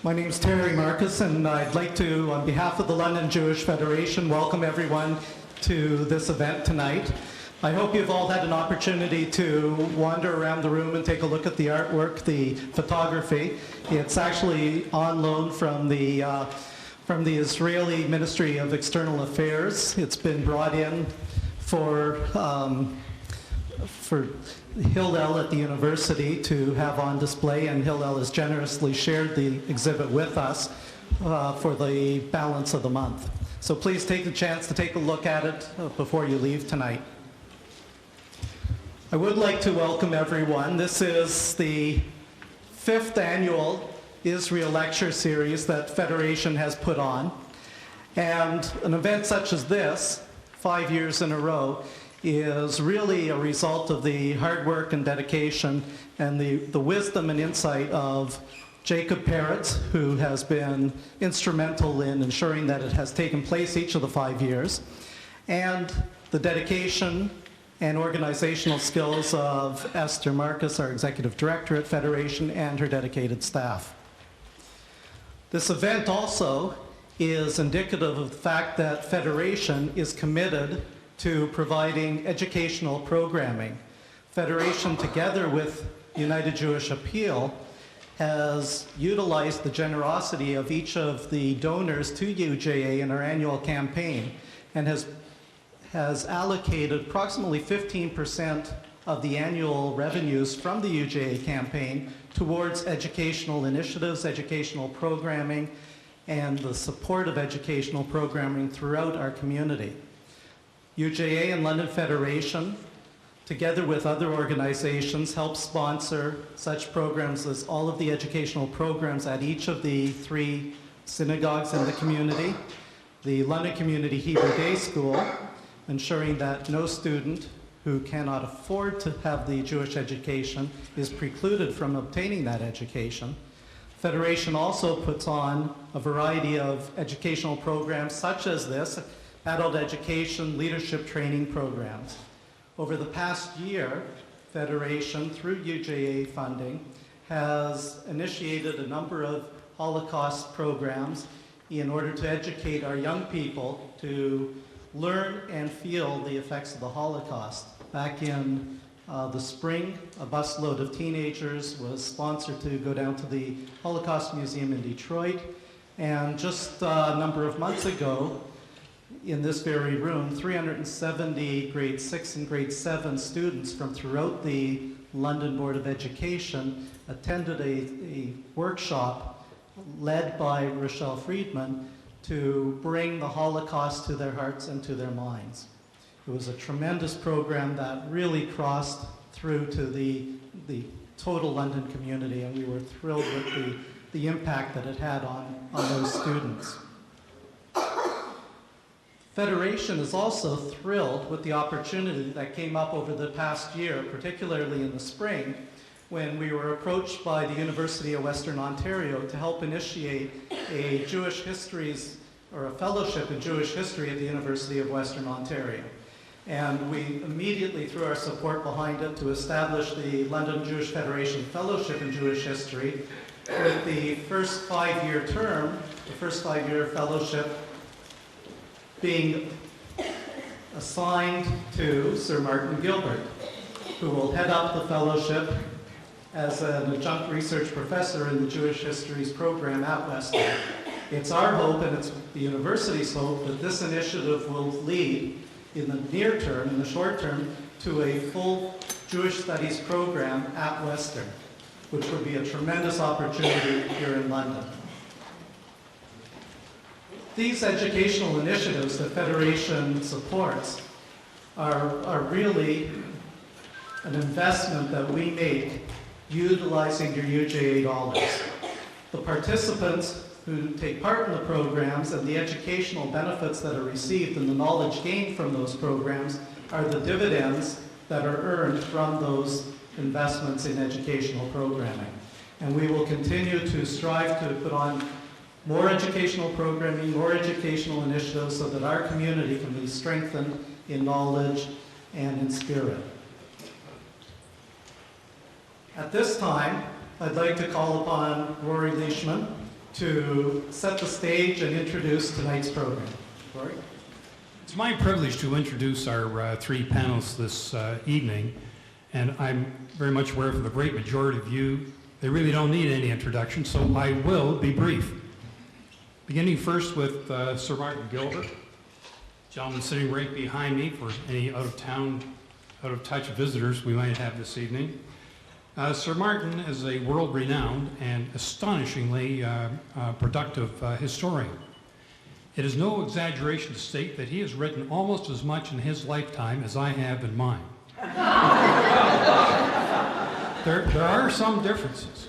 My name is Terry Marcus, and I'd like to, on behalf of the London Jewish Federation, welcome everyone to this event tonight. I hope you've all had an opportunity to wander around the room and take a look at the artwork, the photography. It's actually on loan from the Israeli Ministry of External Affairs. It's been brought in for Hillel at the university to have on display, and Hillel has generously shared the exhibit with us for the balance of the month. So please take the chance to take a look at it before you leave tonight. I would like to welcome everyone. This is the 5th annual Israel Lecture Series that Federation has put on. And an event such as this, 5 years in a row, is really a result of the hard work and dedication and the wisdom and insight of Jacob Peretz, who has been instrumental in ensuring that it has taken place each of the 5 years, and the dedication and organizational skills of Esther Marcus, our Executive Director at Federation, and her dedicated staff. This event also is indicative of the fact that Federation is committed to providing educational programming. Federation, together with United Jewish Appeal, has utilized the generosity of each of the donors to UJA in our annual campaign and has allocated approximately 15% of the annual revenues from the UJA campaign towards educational initiatives, educational programming, and the support of educational programming throughout our community. UJA and London Federation, together with other organizations, help sponsor such programs as all of the educational programs at each of the 3 synagogues in the community, the London Community Hebrew Day School, ensuring that no student who cannot afford to have the Jewish education is precluded from obtaining that education. Federation also puts on a variety of educational programs such as this, adult education, leadership training programs. Over the past year, Federation, through UJA funding, has initiated a number of Holocaust programs in order to educate our young people to learn and feel the effects of the Holocaust. Back in the spring, a busload of teenagers was sponsored to go down to the Holocaust Museum in Detroit. And just a number of months ago, in this very room, 370 grade 6 and grade 7 students from throughout the London Board of Education attended a workshop led by Rochelle Friedman to bring the Holocaust to their hearts and to their minds. It was a tremendous program that really crossed through to the total London community, and we were thrilled with the impact that it had on those students. Federation is also thrilled with the opportunity that came up over the past year, particularly in the spring, when we were approached by the University of Western Ontario to help initiate a Jewish Histories, or a fellowship in Jewish history at the University of Western Ontario. And we immediately threw our support behind it to establish the London Jewish Federation Fellowship in Jewish History, with the first 5-year term, the first 5-year fellowship, being assigned to Sir Martin Gilbert, who will head up the fellowship as an adjunct research professor in the Jewish Histories program at Western. It's our hope, and it's the university's hope, that this initiative will lead in the near term, in the short term, to a full Jewish Studies program at Western, which would be a tremendous opportunity here in London. These educational initiatives that Federation supports are really an investment that we make utilizing your UJA dollars. The participants who take part in the programs and the educational benefits that are received and the knowledge gained from those programs are the dividends that are earned from those investments in educational programming. And we will continue to strive to put on more educational programming, more educational initiatives so that our community can be strengthened in knowledge and in spirit. At this time, I'd like to call upon Rory Leishman, to set the stage and introduce tonight's program. Rory? It's my privilege to introduce our three panelists this evening, and I'm very much aware for the great majority of you, they really don't need any introduction, so I will be brief. Beginning first with Sir Martin Gilbert, gentleman sitting right behind me for any out-of-town, out-of-touch visitors we might have this evening. Sir Martin is a world-renowned and astonishingly productive historian. It is no exaggeration to state that he has written almost as much in his lifetime as I have in mine. There are some differences.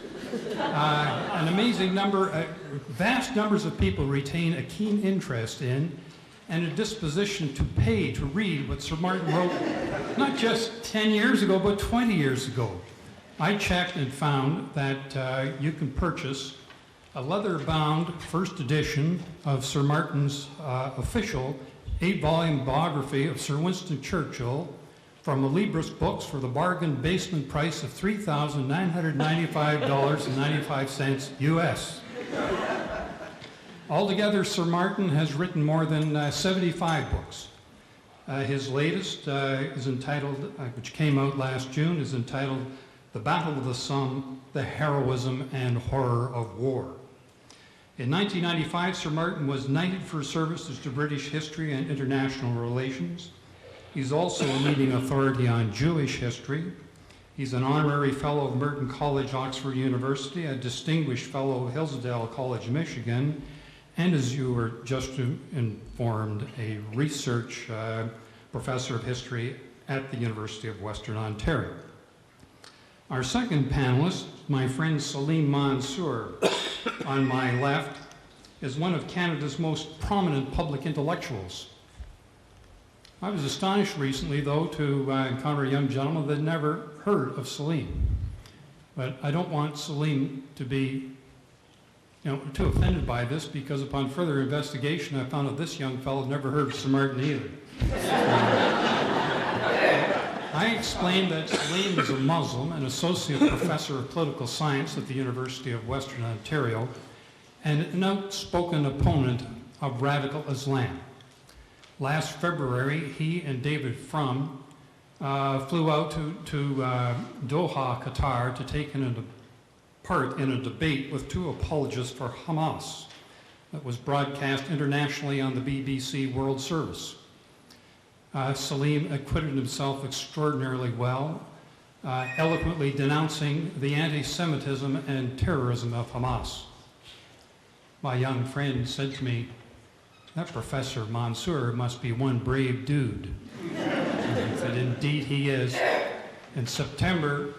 An amazing number, vast numbers of people retain a keen interest in and a disposition to pay to read what Sir Martin wrote not just 10 years ago, but 20 years ago. I checked and found that you can purchase a leather-bound first edition of Sir Martin's official 8-volume biography of Sir Winston Churchill from Libris Books for the bargain basement price of $3,995.95 US. Altogether, Sir Martin has written more than 75 books. His latest is entitled, which came out last June, is entitled The Battle of the Somme, the Heroism and Horror of War. In 1995, Sir Martin was knighted for services to British history and international relations. He's also a leading authority on Jewish history. He's an honorary fellow of Merton College, Oxford University, a distinguished fellow of Hillsdale College, Michigan, and as you were just informed, a research professor of history at the University of Western Ontario. Our second panelist, my friend Celine Monsour, on my left, is one of Canada's most prominent public intellectuals. I was astonished recently, though, to encounter a young gentleman that had never heard of Celine. But I don't want Celine to be too offended by this, because upon further investigation, I found that this young fellow had never heard of Sir Martin either. I explained that Celine is a Muslim, an associate professor of political science at the University of Western Ontario, and an outspoken opponent of radical Islam. Last February, he and David Frum flew out to Doha, Qatar, to take part in a debate with two apologists for Hamas that was broadcast internationally on the BBC World Service. Salim acquitted himself extraordinarily well, eloquently denouncing the anti-Semitism and terrorism of Hamas. My young friend said to me, "That Professor Mansur must be one brave dude." I said, "Indeed he is." In September,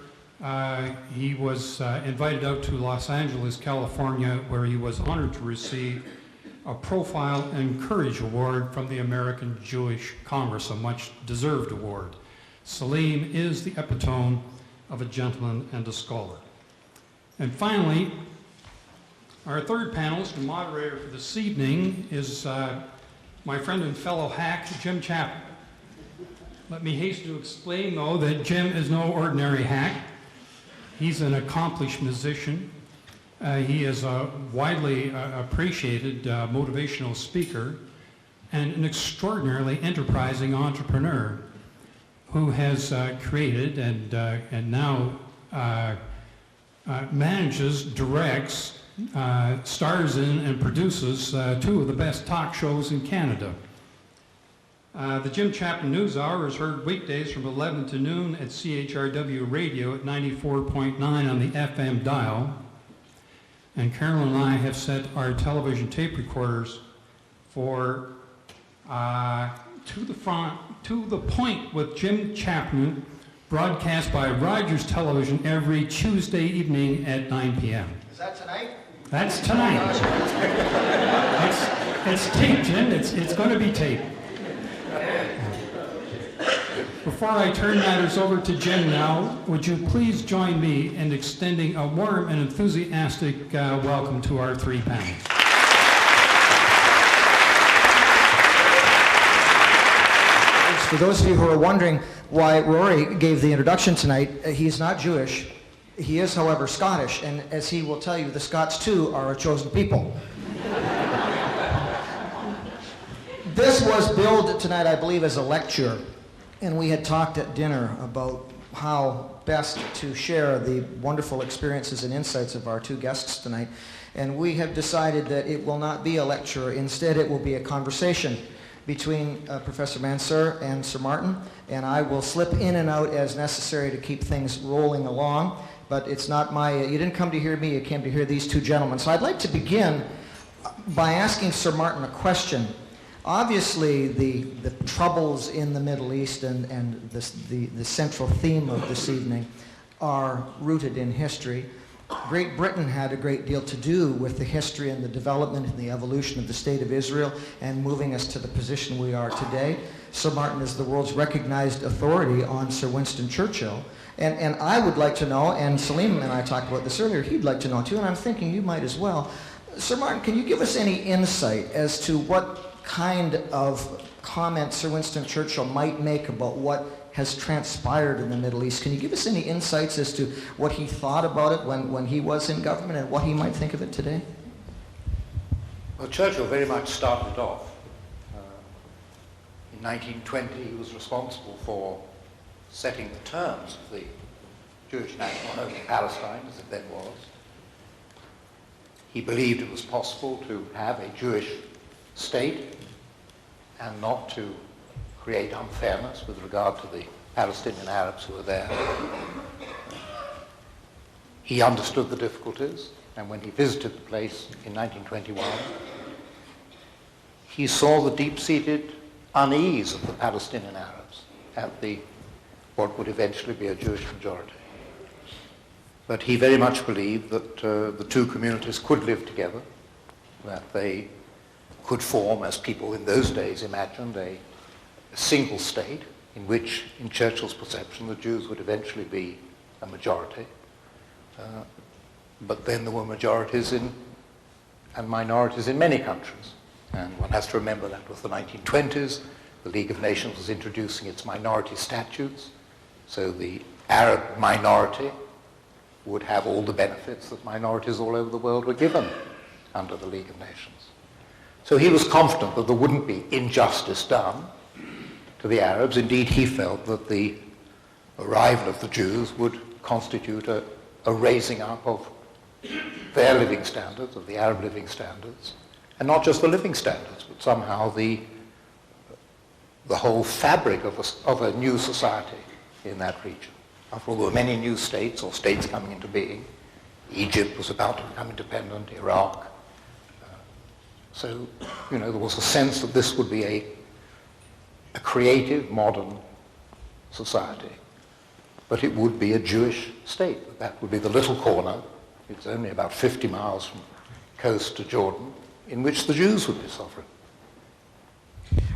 he was invited out to Los Angeles, California, where he was honored to receive a Profile and Courage Award from the American Jewish Congress, a much-deserved award. Salim is the epitome of a gentleman and a scholar. And finally, our third panelist and moderator for this evening is my friend and fellow hack, Jim Chapman. Let me hasten to explain, though, that Jim is no ordinary hack. He's an accomplished musician. He is a widely appreciated motivational speaker and an extraordinarily enterprising entrepreneur who has created and now manages, directs, stars in, and produces two of the best talk shows in Canada. The Jim Chapman News Hour is heard weekdays from 11 to noon at CHRW Radio at 94.9 on the FM dial. And Carol and I have set our television tape recorders for To the Point with Jim Chapman, broadcast by Rogers Television every Tuesday evening at 9 p.m. Is that tonight? That's tonight. It's taped, Jim. It's going to be taped. Before I turn matters over to Jim now, would you please join me in extending a warm and enthusiastic welcome to our three panelists. For those of you who are wondering why Rory gave the introduction tonight, he's not Jewish. He is, however, Scottish, and as he will tell you, the Scots too are a chosen people. This was billed tonight, I believe, as a lecture, and we had talked at dinner about how best to share the wonderful experiences and insights of our two guests tonight. And we have decided that it will not be a lecture. Instead, it will be a conversation between Professor Mansur and Sir Martin, and I will slip in and out as necessary to keep things rolling along. But it's not you didn't come to hear me, you came to hear these two gentlemen. So I'd like to begin by asking Sir Martin a question. Obviously, the troubles in the Middle East and the central theme of this evening are rooted in history. Great Britain had a great deal to do with the history and the development and the evolution of the State of Israel and moving us to the position we are today. Sir Martin is the world's recognized authority on Sir Winston Churchill. And I would like to know, and Salim and I talked about this earlier, he'd like to know too, and I'm thinking you might as well. Sir Martin, can you give us any insight as to what kind of comments Sir Winston Churchill might make about what has transpired in the Middle East? Can you give us any insights as to what he thought about it when he was in government and what he might think of it today? Well, Churchill very much started off. In 1920, he was responsible for setting the terms of the Jewish national home in Palestine, as it then was. He believed it was possible to have a Jewish state and not to create unfairness with regard to the Palestinian Arabs who were there. He understood the difficulties, and when he visited the place in 1921, he saw the deep-seated unease of the Palestinian Arabs at what would eventually be a Jewish majority. But he very much believed that the two communities could live together, that they could form, as people in those days imagined, a single state in which, in Churchill's perception, the Jews would eventually be a majority. But then there were majorities and minorities in many countries. And one has to remember that was the 1920s. The League of Nations was introducing its minority statutes. So the Arab minority would have all the benefits that minorities all over the world were given under the League of Nations. So he was confident that there wouldn't be injustice done to the Arabs. Indeed, he felt that the arrival of the Jews would constitute a raising up of their living standards, of the Arab living standards, and not just the living standards, but somehow the whole fabric of a new society in that region. After all, there were many new states or states coming into being. Egypt was about to become independent, Iraq. So, there was a sense that this would be a creative, modern society. But it would be a Jewish state. That would be the little corner, it's only about 50 miles from coast to Jordan, in which the Jews would be sovereign.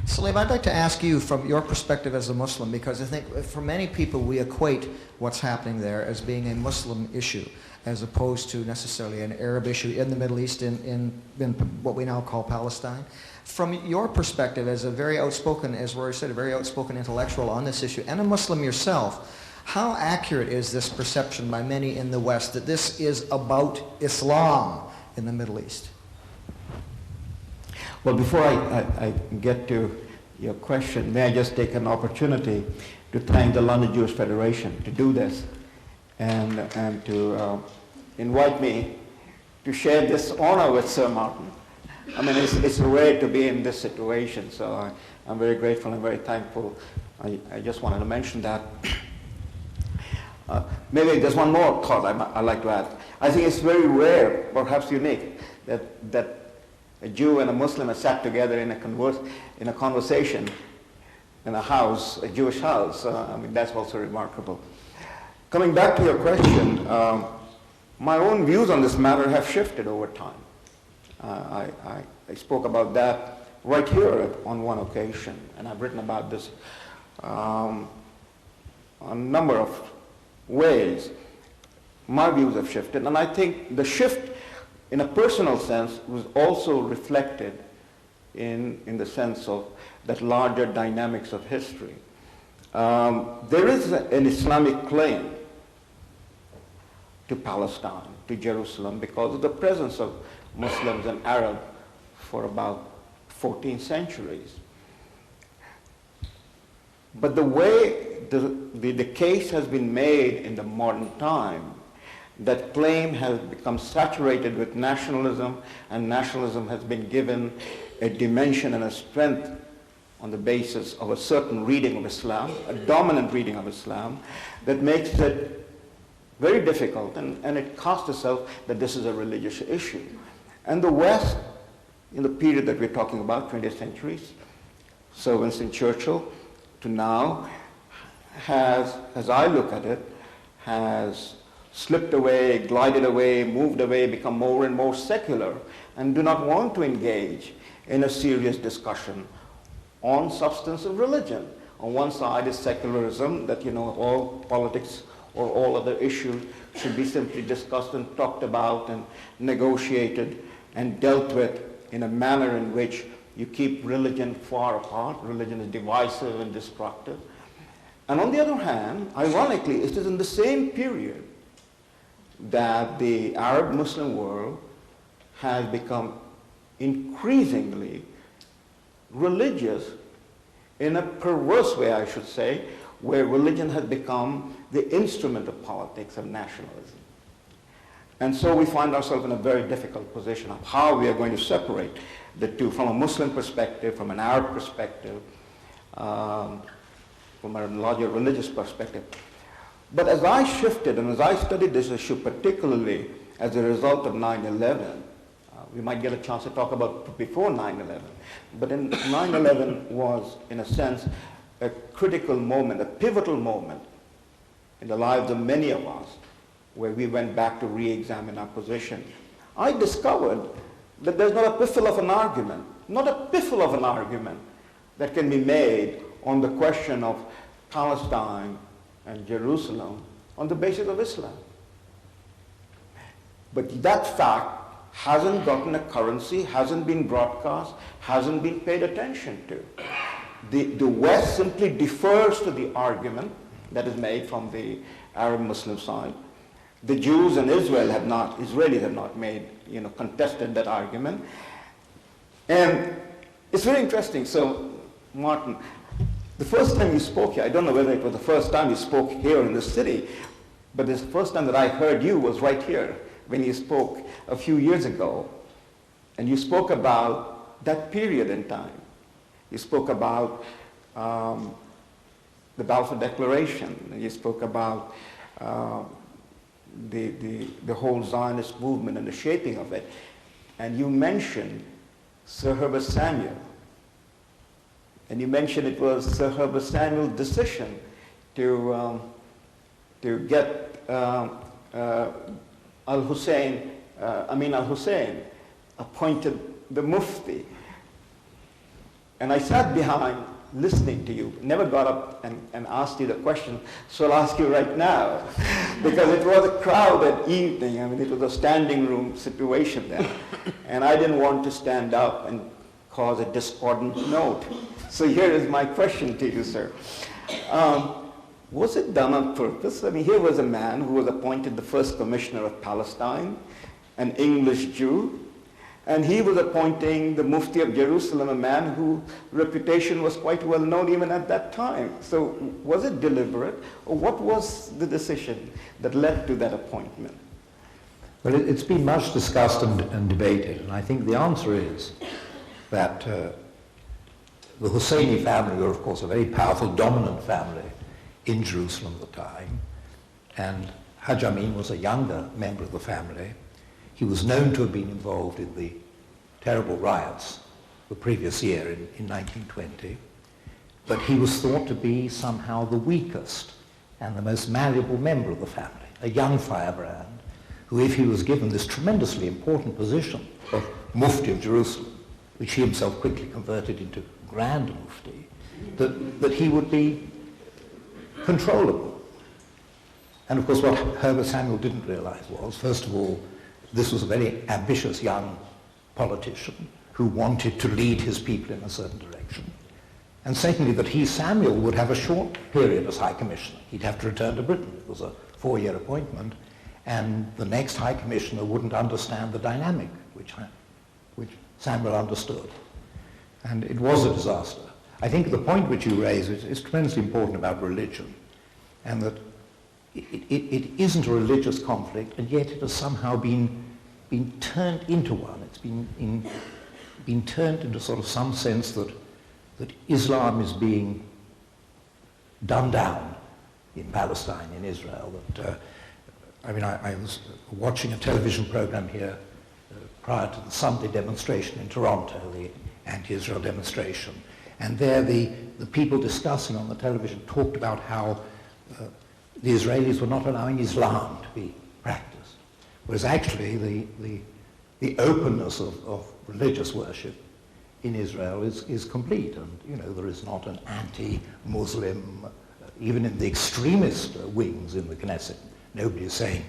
Salim, I'd like to ask you from your perspective as a Muslim, because I think for many people we equate what's happening there as being a Muslim issue, as opposed to necessarily an Arab issue in the Middle East, in what we now call Palestine. From your perspective as a very outspoken, as Rory said, a very outspoken intellectual on this issue, and a Muslim yourself, how accurate is this perception by many in the West that this is about Islam in the Middle East? Well, before I get to your question, may I just take an opportunity to thank the London Jewish Federation to do this and to invite me to share this honor with Sir Martin. I mean, it's rare to be in this situation, so I'm very grateful and very thankful. I just wanted to mention that. Maybe there's one more thought I'd like to add. I think it's very rare, perhaps unique, that a Jew and a Muslim have sat together in a conversation in a house, a Jewish house. I mean, that's also remarkable. Coming back to your question, my own views on this matter have shifted over time. I spoke about that right here on one occasion, and I've written about this on a number of ways. My views have shifted, and I think the shift in a personal sense was also reflected in the sense of that larger dynamics of history. There is an Islamic claim to Palestine, to Jerusalem, because of the presence of Muslims and Arabs for about 14 centuries. But the way the case has been made in the modern time, that claim has become saturated with nationalism, and nationalism has been given a dimension and a strength on the basis of a certain reading of Islam, a dominant reading of Islam, that makes it very difficult, and it casts itself that this is a religious issue. And the West, in the period that we're talking about, 20th centuries, Sir Winston Churchill, to now, has, as I look at it, has slipped away, glided away, moved away, become more and more secular, and do not want to engage in a serious discussion on substance of religion. On one side is secularism, that all politics or all other issues should be simply discussed and talked about and negotiated and dealt with in a manner in which you keep religion far apart. Religion is divisive and destructive. And on the other hand, ironically, it is in the same period that the Arab Muslim world has become increasingly religious in a perverse way, I should say, where religion has become the instrument of politics, of nationalism. And so we find ourselves in a very difficult position of how we are going to separate the two, from a Muslim perspective, from an Arab perspective, from a larger religious perspective. But as I shifted and as I studied this issue, particularly as a result of 9/11, we might get a chance to talk about before 9/11, but 9/11 was, in a sense, a critical moment, a pivotal moment in the lives of many of us, where we went back to re-examine our position. I discovered that there's not a piffle of an argument, that can be made on the question of Palestine and Jerusalem on the basis of Islam. But that fact hasn't gotten a currency, hasn't been broadcast, hasn't been paid attention to. The West simply defers to the argument that is made from the Arab Muslim side. The Jews and Israelis have not made, contested that argument. And it's very interesting. So, Martin, the first time you spoke here, I don't know whether it was the first time you spoke here in the city, but the first time that I heard you was right here when you spoke a few years ago. And you spoke about that period in time. You spoke about the Balfour Declaration. And you spoke about the whole Zionist movement and the shaping of it. And you mentioned Sir Herbert Samuel. And you mentioned it was Sir Herbert Samuel's decision to get Amin al-Hussein appointed the Mufti. And I sat behind listening to you, never got up and asked you the question, so I'll ask you right now, because it was a crowded evening. I mean, it was a standing room situation there, and I didn't want to stand up and cause a discordant note. So here is my question to you, sir. Was it done on purpose? I mean, here was a man who was appointed the first commissioner of Palestine, an English Jew, and he was appointing the Mufti of Jerusalem, a man whose reputation was quite well known even at that time. So was it deliberate, or what was the decision that led to that appointment? Well, it's been much discussed and debated, and I think the answer is that the Husseini family were, of course, a very powerful, dominant family in Jerusalem at the time, and Haj Amin was a younger member of the family. He was known to have been involved in the terrible riots the previous year in 1920, but he was thought to be somehow the weakest and the most malleable member of the family, a young firebrand, who, if he was given this tremendously important position of Mufti of Jerusalem, which he himself quickly converted into Grand Mufti, that he would be controllable. And of course what Herbert Samuel didn't realize was, first of all, this was a very ambitious young politician who wanted to lead his people in a certain direction. And secondly, that he, Samuel, would have a short period as High Commissioner. He'd have to return to Britain. It was a 4-year appointment. and the next High Commissioner wouldn't understand the dynamic, which Samuel understood. And it was a disaster. I think the point which you raise is tremendously important about religion, and that it isn't a religious conflict, and yet it has somehow been turned into one. It's been turned into sort of some sense that Islam is being done down in Palestine, in Israel. That I was watching a television program here prior to the Sunday demonstration in Toronto, the anti-Israel demonstration, and there the people discussing on the television talked about how the Israelis were not allowing Islam to be practiced, whereas actually the openness of religious worship in Israel is complete, and there is not an anti-Muslim, even in the extremist wings in the Knesset, nobody is saying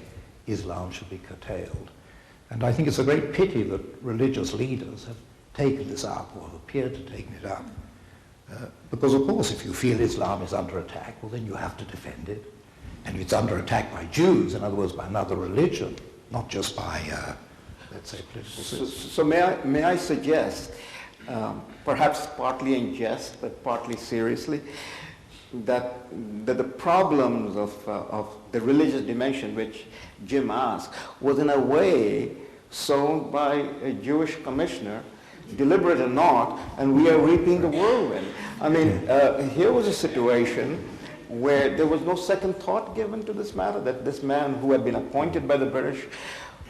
Islam should be curtailed. And I think it's a great pity that religious leaders have taken this up, or have appeared to have taken it up, because of course if you feel Islam is under attack, well then you have to defend it. And if it's under attack by Jews, in other words by another religion, not just by, let's say, political systems. So may I suggest, perhaps partly in jest, but partly seriously, that the problems of the religious dimension which Jim asked was in a way sown by a Jewish commissioner, deliberate or not, and we are reaping the whirlwind. I mean, here was a situation where there was no second thought given to this matter, that this man who had been appointed by the British,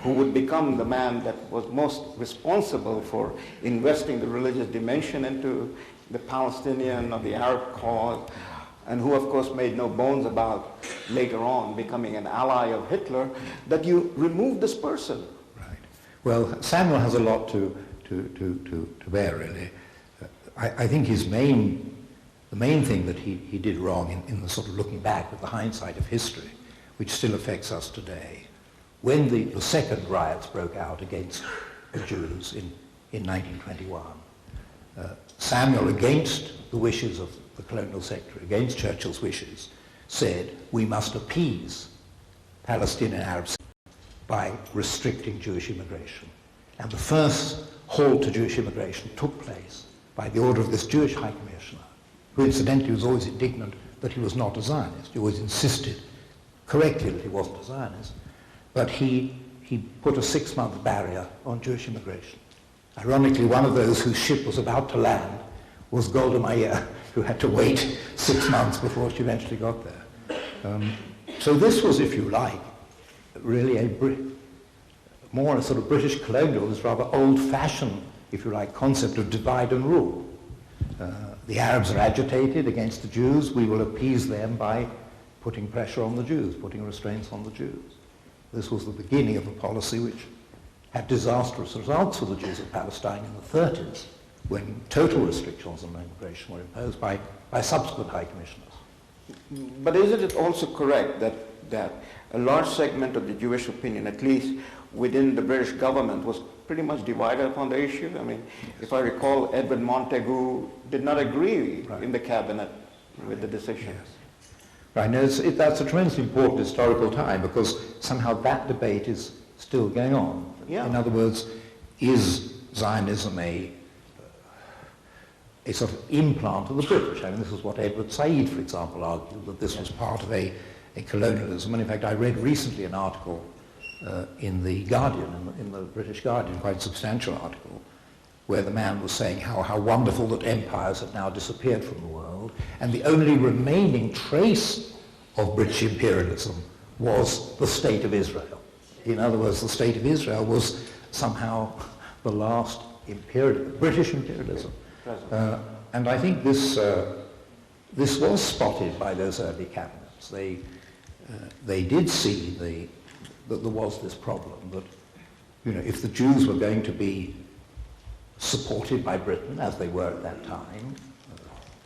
who would become the man that was most responsible for investing the religious dimension into the Palestinian or the Arab cause, and who of course made no bones about later on becoming an ally of Hitler, that you remove this person. Right. Well, Samuel has a lot to bear, really. I think the main thing that he did wrong in the sort of looking back with the hindsight of history, which still affects us today, when the second riots broke out against the Jews in 1921, Samuel, against the wishes of the colonial secretary, against Churchill's wishes, said we must appease Palestinian Arabs by restricting Jewish immigration. And the first halt to Jewish immigration took place by the order of this Jewish High Commissioner, who incidentally was always indignant that he was not a Zionist. He always insisted correctly that he wasn't a Zionist, but he put a 6-month barrier on Jewish immigration. Ironically, one of those whose ship was about to land was Golda Meir, who had to wait 6 months before she eventually got there. So this was, if you like, really more a sort of British colonial, this rather old-fashioned, if you like, concept of divide and rule. The Arabs are agitated against the Jews, we will appease them by putting pressure on the Jews, putting restraints on the Jews. This was the beginning of a policy which had disastrous results for the Jews of Palestine in the 30s, when total restrictions on immigration were imposed by subsequent High Commissioners. But isn't it also correct that a large segment of the Jewish opinion, at least within the British government, was pretty much divided upon the issue? I mean, if I recall, Edward Montagu did not agree in the cabinet with the decision. Yes. Right, no, that's a tremendously important historical time, because somehow that debate is still going on. Yeah. In other words, is Zionism a sort of implant of the British? I mean, this is what Edward Said, for example, argued, that this was part of a colonialism. And in fact, I read recently an article in the Guardian, in the British Guardian, quite a substantial article, where the man was saying how wonderful that empires had now disappeared from the world, and the only remaining trace of British imperialism was the State of Israel. In other words, the State of Israel was somehow the last British imperialism. And I think this was spotted by those early cabinets. They did see that there was this problem, that if the Jews were going to be supported by Britain, as they were at that time,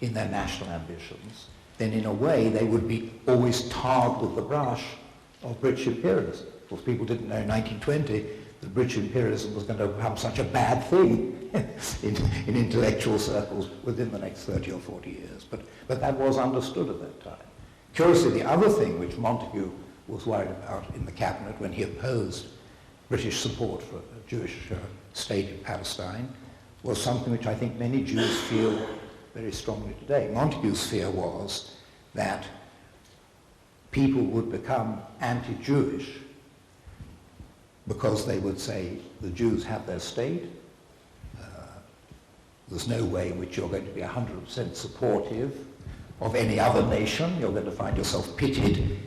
in their national ambitions, then in a way they would be always tarred with the brush of British imperialism. Of course, people didn't know in 1920 that British imperialism was going to become such a bad thing in intellectual circles within the next 30 or 40 years. But that was understood at that time. Curiously, the other thing which Montagu was worried about in the cabinet when he opposed British support for a Jewish state in Palestine was something which I think many Jews feel very strongly today. Montagu's fear was that people would become anti-Jewish because they would say the Jews have their state. There's no way in which you're going to be 100% supportive of any other nation. You're going to find yourself pitted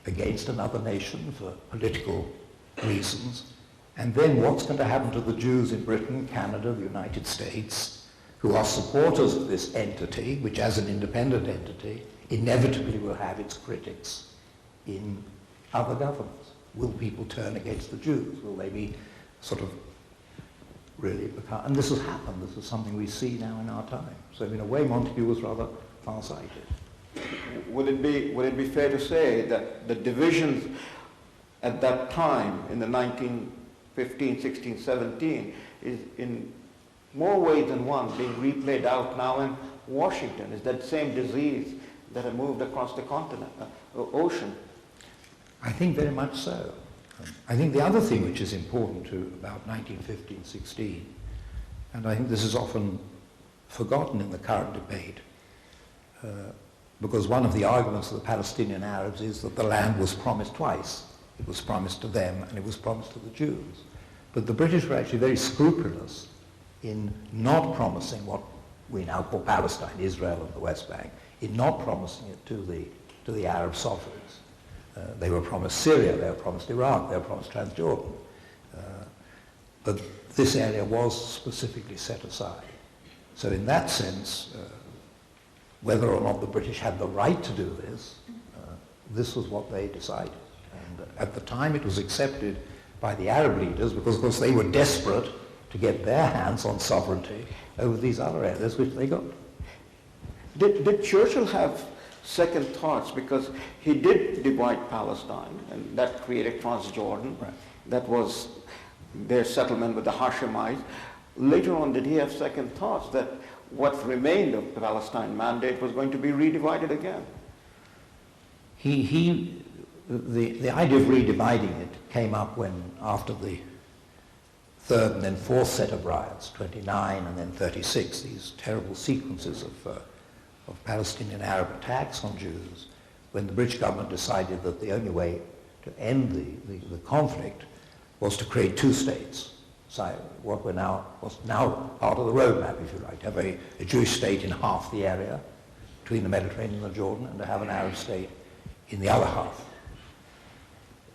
against another nation for political reasons. And then what's going to happen to the Jews in Britain, Canada, the United States, who are supporters of this entity, which as an independent entity, inevitably will have its critics in other governments? Will people turn against the Jews? Will they be sort of really become... And this has happened. This is something we see now in our time. So in a way, Montagu was rather far-sighted. Would it be fair to say that the divisions at that time, in the 1915, 16, 17, is in more ways than one being replayed out now in Washington? Is that same disease that had moved across the continent, ocean? I think very much so. I think the other thing which is important to about 1915-16, and I think this is often forgotten in the current debate, because one of the arguments of the Palestinian Arabs is that the land was promised twice. It was promised to them and it was promised to the Jews. But the British were actually very scrupulous in not promising what we now call Palestine, Israel and the West Bank, in not promising it to the Arab sovereigns. They were promised Syria, they were promised Iraq, they were promised Transjordan. But this area was specifically set aside. So in that sense, whether or not the British had the right to do this, this was what they decided. And at the time it was accepted by the Arab leaders because, of course, they were desperate to get their hands on sovereignty over these other areas, which they got. Did Churchill have second thoughts? Because he did divide Palestine, and that created Transjordan. Right. That was their settlement with the Hashemites. Later on, did he have second thoughts that what remained of the Palestine Mandate was going to be redivided again? The idea of redividing it came up when, after the third and then fourth set of riots, 29 and then 36, these terrible sequences of Palestinian Arab attacks on Jews, when the British government decided that the only way to end the conflict was to create two states. So what was now part of the roadmap, if you like, to have a Jewish state in half the area between the Mediterranean and the Jordan, and to have an Arab state in the other half.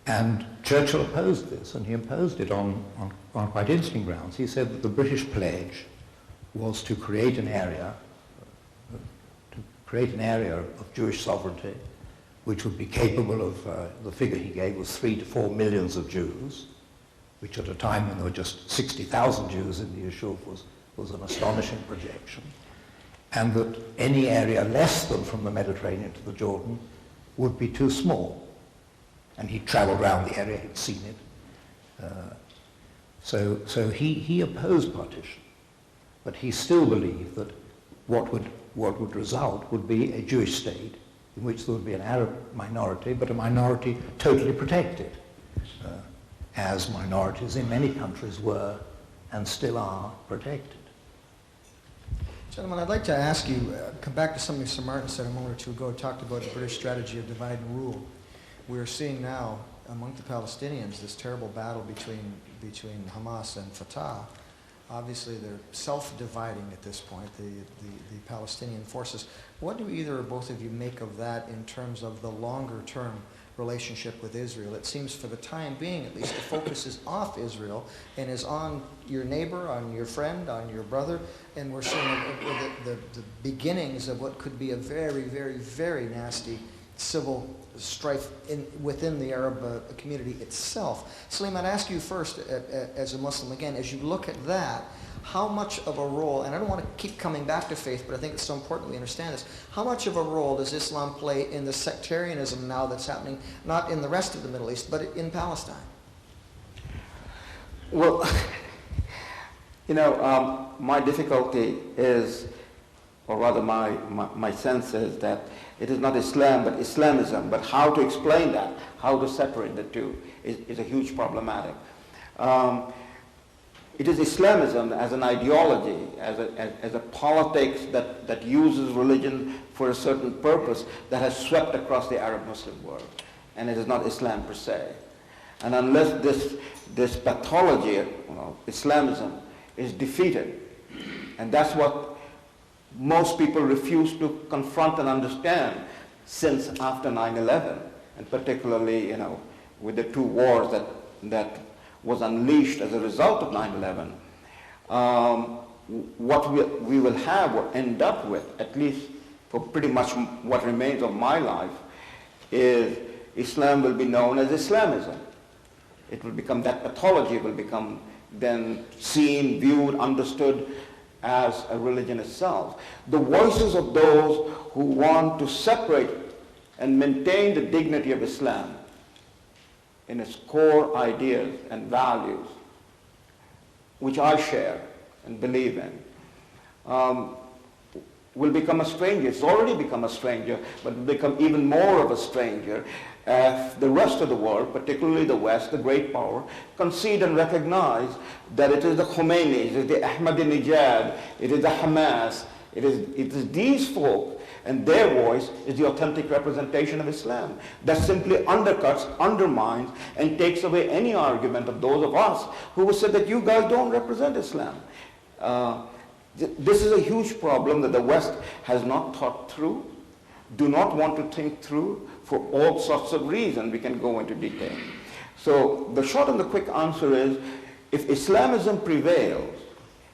And Churchill opposed this, and he opposed it on quite interesting grounds. He said that the British pledge was to create an area of Jewish sovereignty which would be capable of, the figure he gave was 3 to 4 millions of Jews, which at a time when there were just 60,000 Jews in the Yishuv was an astonishing projection, and that any area less than from the Mediterranean to the Jordan would be too small. And he traveled around the area, he'd seen it. So he opposed partition, but he still believed that what would result would be a Jewish state in which there would be an Arab minority, but a minority totally protected, as minorities in many countries were and still are protected. Gentlemen, I'd like to ask you, come back to something Sir Martin said a moment or two ago, talked about the British strategy of divide and rule. We're seeing now among the Palestinians this terrible battle between Hamas and Fatah. Obviously, they're self-dividing at this point, the Palestinian forces. What do either or both of you make of that in terms of the longer-term relationship with Israel? It seems for the time being, at least, the focus is off Israel and is on your neighbor, on your friend, on your brother, and we're seeing the beginnings of what could be a very, very, very nasty civil strife within the Arab community itself. Salim, I'd ask you first, as a Muslim, again, as you look at that, how much of a role, and I don't want to keep coming back to faith, but I think it's so important we understand this, how much of a role does Islam play in the sectarianism now that's happening, not in the rest of the Middle East, but in Palestine? Well, my difficulty is, or rather my sense is that it is not Islam, but Islamism. But how to explain that? how to separate the two is a huge problematic. It is Islamism as an ideology, as a politics that uses religion for a certain purpose that has swept across the Arab Muslim world. And it is not Islam per se. And unless this pathology, Islamism, is defeated, and that's what most people refuse to confront and understand since after 9/11, and particularly, with the two wars that was unleashed as a result of 9/11, what we will have or end up with, at least for pretty much what remains of my life, is Islam will be known as Islamism. It will become, that pathology will become then seen, viewed, understood as a religion itself. The voices of those who want to separate and maintain the dignity of Islam in its core ideas and values, which I share and believe in, will become a stranger. It's already become a stranger, but will become even more of a stranger as the rest of the world, particularly the West, the great power, concede and recognize that it is the Khomeinis, it is the Ahmadinejad, it is the Hamas, it is these folk, and their voice is the authentic representation of Islam that simply undercuts, undermines, and takes away any argument of those of us who will say that you guys don't represent Islam. This is a huge problem that the West has not thought through, do not want to think through, for all sorts of reasons. We can go into detail. So the short and the quick answer is, if Islamism prevails,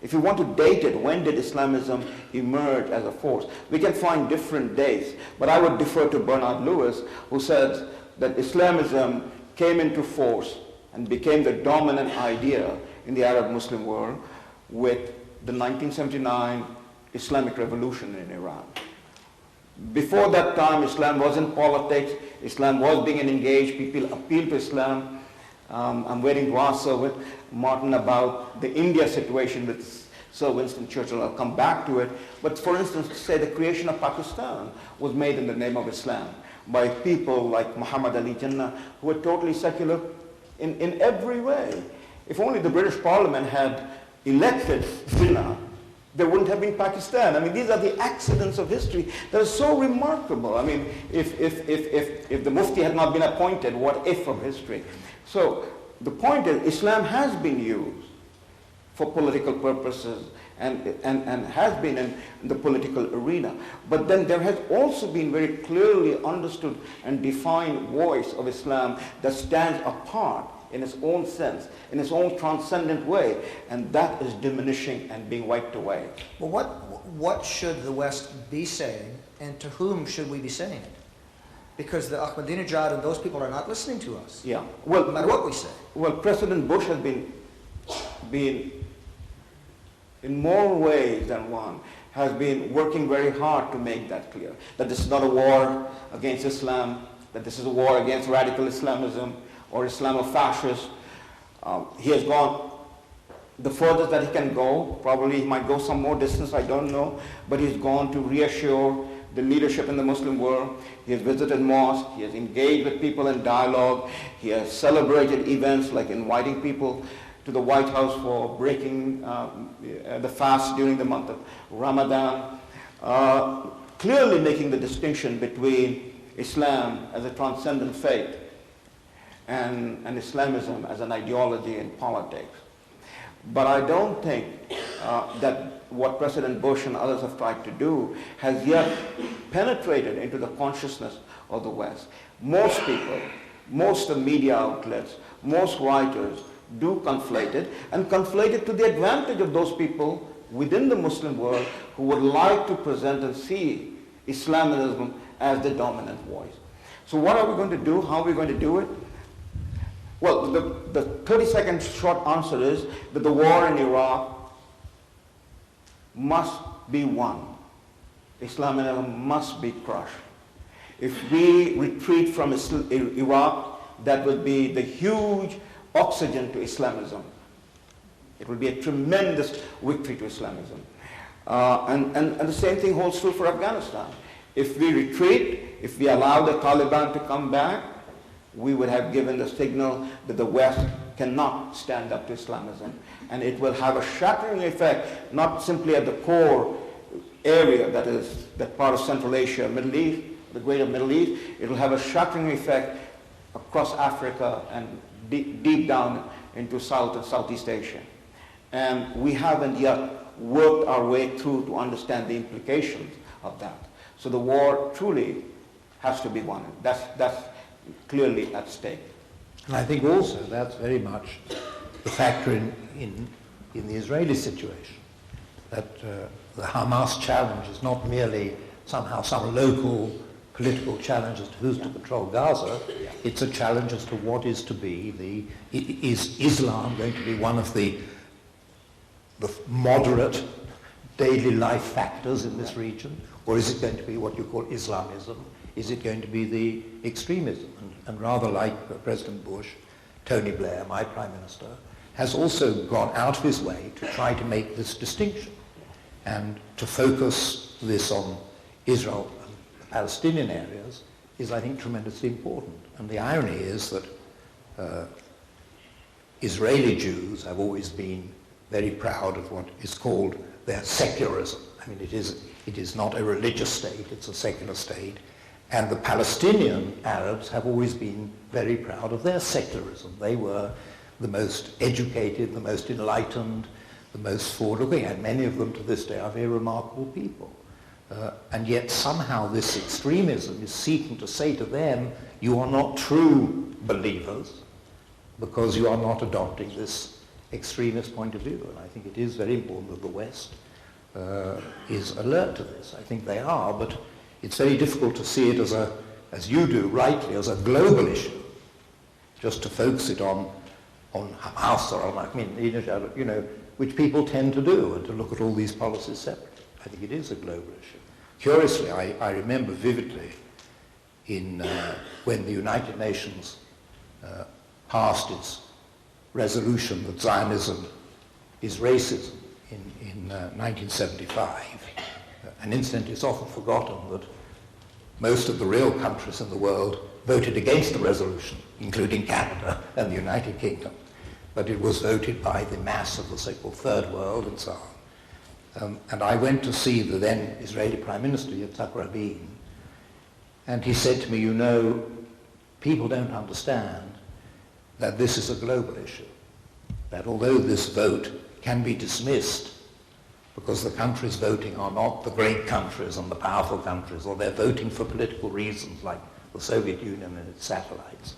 if you want to date it, when did Islamism emerge as a force? We can find different dates, but I would defer to Bernard Lewis, who says that Islamism came into force and became the dominant idea in the Arab Muslim world with the 1979 Islamic Revolution in Iran. Before that time, Islam was in politics, Islam was being engaged, people appealed to Islam. I'm waiting to ask Sir Martin about the India situation with Sir Winston Churchill. I'll come back to it. But for instance, to say the creation of Pakistan was made in the name of Islam by people like Muhammad Ali Jinnah, who were totally secular in every way. If only the British Parliament had elected Jinnah, there wouldn't have been Pakistan. I mean, these are the accidents of history that are so remarkable. I mean, if the Mufti had not been appointed, what if of history? So the point is, Islam has been used for political purposes and has been in the political arena. But then there has also been very clearly understood and defined voice of Islam that stands apart in its own sense, in its own transcendent way, and that is diminishing and being wiped away. Well, what should the West be saying, and to whom should we be saying it? Because the Ahmadinejad and those people are not listening to us. Yeah. Well, no matter what we say. Well, President Bush has been in more ways than one, has been working very hard to make that clear, that this is not a war against Islam, that this is a war against radical Islamism or Islamofascists. He has gone the furthest that he can go. Probably he might go some more distance, I don't know, but he's gone to reassure the leadership in the Muslim world. He has visited mosques, he has engaged with people in dialogue, he has celebrated events like inviting people to the White House for breaking the fast during the month of Ramadan, clearly making the distinction between Islam as a transcendent faith and Islamism as an ideology in politics. But I don't think that what President Bush and others have tried to do has yet penetrated into the consciousness of the West. Most people, most of the media outlets, most writers do conflate it, and conflate it to the advantage of those people within the Muslim world who would like to present and see Islamism as the dominant voice. So what are we going to do? How are we going to do it? Well, the 30-second short answer is that the war in Iraq must be won. Islamism must be crushed. If we retreat from Iraq, that would be the huge oxygen to Islamism. It will be a tremendous victory to Islamism. And the same thing holds true for Afghanistan. If we retreat, if we allow the Taliban to come back, we would have given the signal that the West cannot stand up to Islamism. And it will have a shattering effect, not simply at the core area, that is that part of Central Asia, Middle East, the greater Middle East. It will have a shattering effect across Africa and deep down into South and Southeast Asia. And we haven't yet worked our way through to understand the implications of that. So the war truly has to be won. That's clearly at stake. And I think also that's very much the factor in the Israeli situation, that the Hamas challenge is not merely somehow some local political challenge as to who's to control Gaza. It's a challenge as to what is to be is Islam going to be one of the moderate daily life factors in this region, or is it going to be what you call Islamism? Is it going to be the extremism? And rather like President Bush, Tony Blair, my Prime Minister, has also gone out of his way to try to make this distinction and to focus this on Israel and the Palestinian areas is, I think, tremendously important. And the irony is that Israeli Jews have always been very proud of what is called their secularism. I mean, it is not a religious state, it's a secular state. And the Palestinian Arabs have always been very proud of their secularism. They were the most educated, the most enlightened, the most forward-looking, and many of them to this day are very remarkable people. And yet somehow this extremism is seeking to say to them, you are not true believers because you are not adopting this extremist point of view. And I think it is very important that the West is alert to this. I think they are, but it's very difficult to see it as you do, rightly, as a global issue, just to focus it on Hamas or on Ahmadinejad, you know, which people tend to do, and to look at all these policies separately. I think it is a global issue. Curiously, I remember vividly when the United Nations passed its resolution that Zionism is racism in 1975. And incidentally, it's often forgotten that most of the real countries in the world voted against the resolution, including Canada and the United Kingdom. But it was voted by the mass of the so-called Third World and so on. And I went to see the then Israeli Prime Minister, Yitzhak Rabin, and he said to me, you know, people don't understand that this is a global issue, that although this vote can be dismissed because the countries voting are not the great countries and the powerful countries, or they're voting for political reasons like the Soviet Union and its satellites,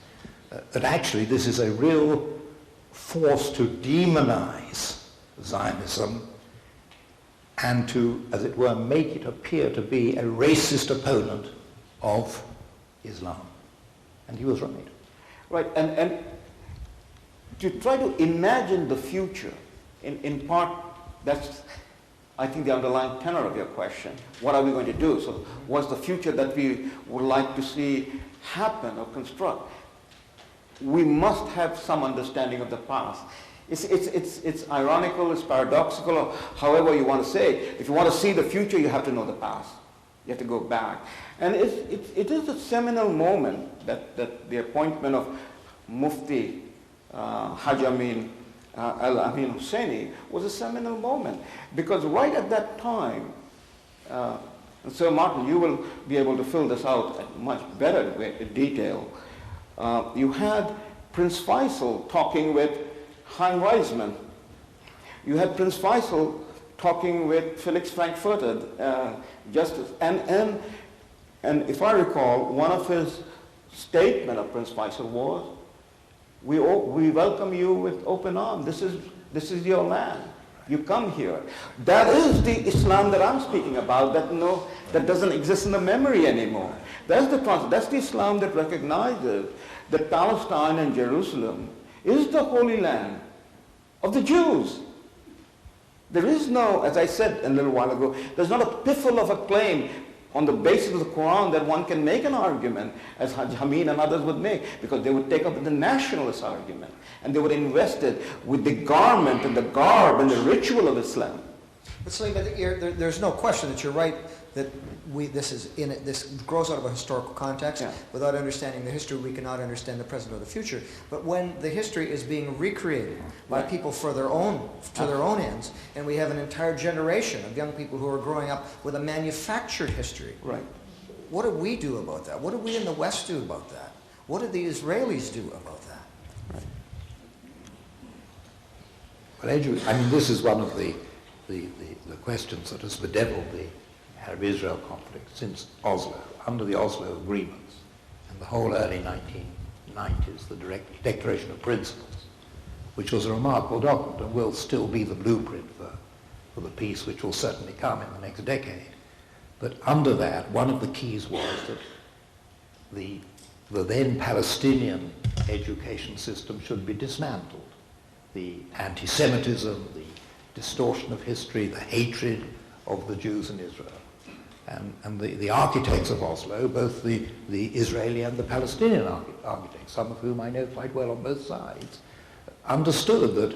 that actually this is a real force to demonize Zionism and to, as it were, make it appear to be a racist opponent of Islam. And he was right. Right, and to try to imagine the future, in part, that's, I think, the underlying tenor of your question. What are we going to do? So what's the future that we would like to see happen or construct? We must have some understanding of the past. It's ironical, it's paradoxical, or however you want to say it. If you want to see the future, you have to know the past. You have to go back. And it is a seminal moment that the appointment of Mufti Haj Amin Al-Amin Husseini was a seminal moment. Because right at that time, and Sir Martin, you will be able to fill this out at much better detail. You had Prince Faisal talking with Chaim Weizmann. You had Prince Faisal talking with Felix Frankfurter, Justice. And if I recall, one of his statements of Prince Faisal was, we welcome you with open arms. This is your land. You come here. That is the Islam that I'm speaking about, that doesn't exist in the memory anymore. That's the Islam that recognizes that Palestine and Jerusalem is the Holy Land of the Jews. There is no, as I said a little while ago, there's not a piffle of a claim on the basis of the Quran that one can make an argument, as Haj Hamid and others would make, because they would take up the nationalist argument, and they would invest it with the garment and the garb and the ritual of Islam. But Salim, there's no question that you're right that this grows out of a historical context. Yeah. Without understanding the history, we cannot understand the present or the future. But when the history is being recreated by people for their own ends, and we have an entire generation of young people who are growing up with a manufactured history, Right. what do we do about that? What do we in the West do about that? What do the Israelis do about that? Well, this is one of the questions that has bedeviled the Arab-Israel conflict since Oslo, under the Oslo agreements and the whole early 1990s, the Declaration of Principles, which was a remarkable document and will still be the blueprint for the peace which will certainly come in the next decade. But under that, one of the keys was that the then Palestinian education system should be dismantled. The anti-Semitism, the distortion of history, the hatred of the Jews in Israel. And the architects of Oslo, both the Israeli and the Palestinian architects, some of whom I know quite well on both sides, understood that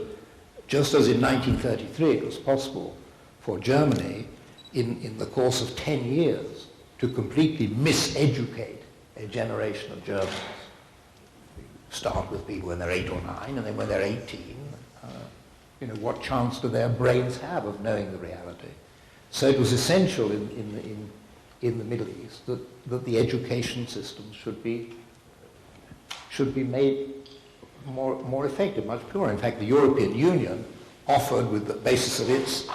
just as in 1933 it was possible for Germany in the course of 10 years to completely miseducate a generation of Germans. Start with people when they're 8 or 9, and then when they're 18, what chance do their brains have of knowing the reality? So it was essential in the Middle East that the education system should be made more effective, much purer. In fact, the European Union offered, with the basis of its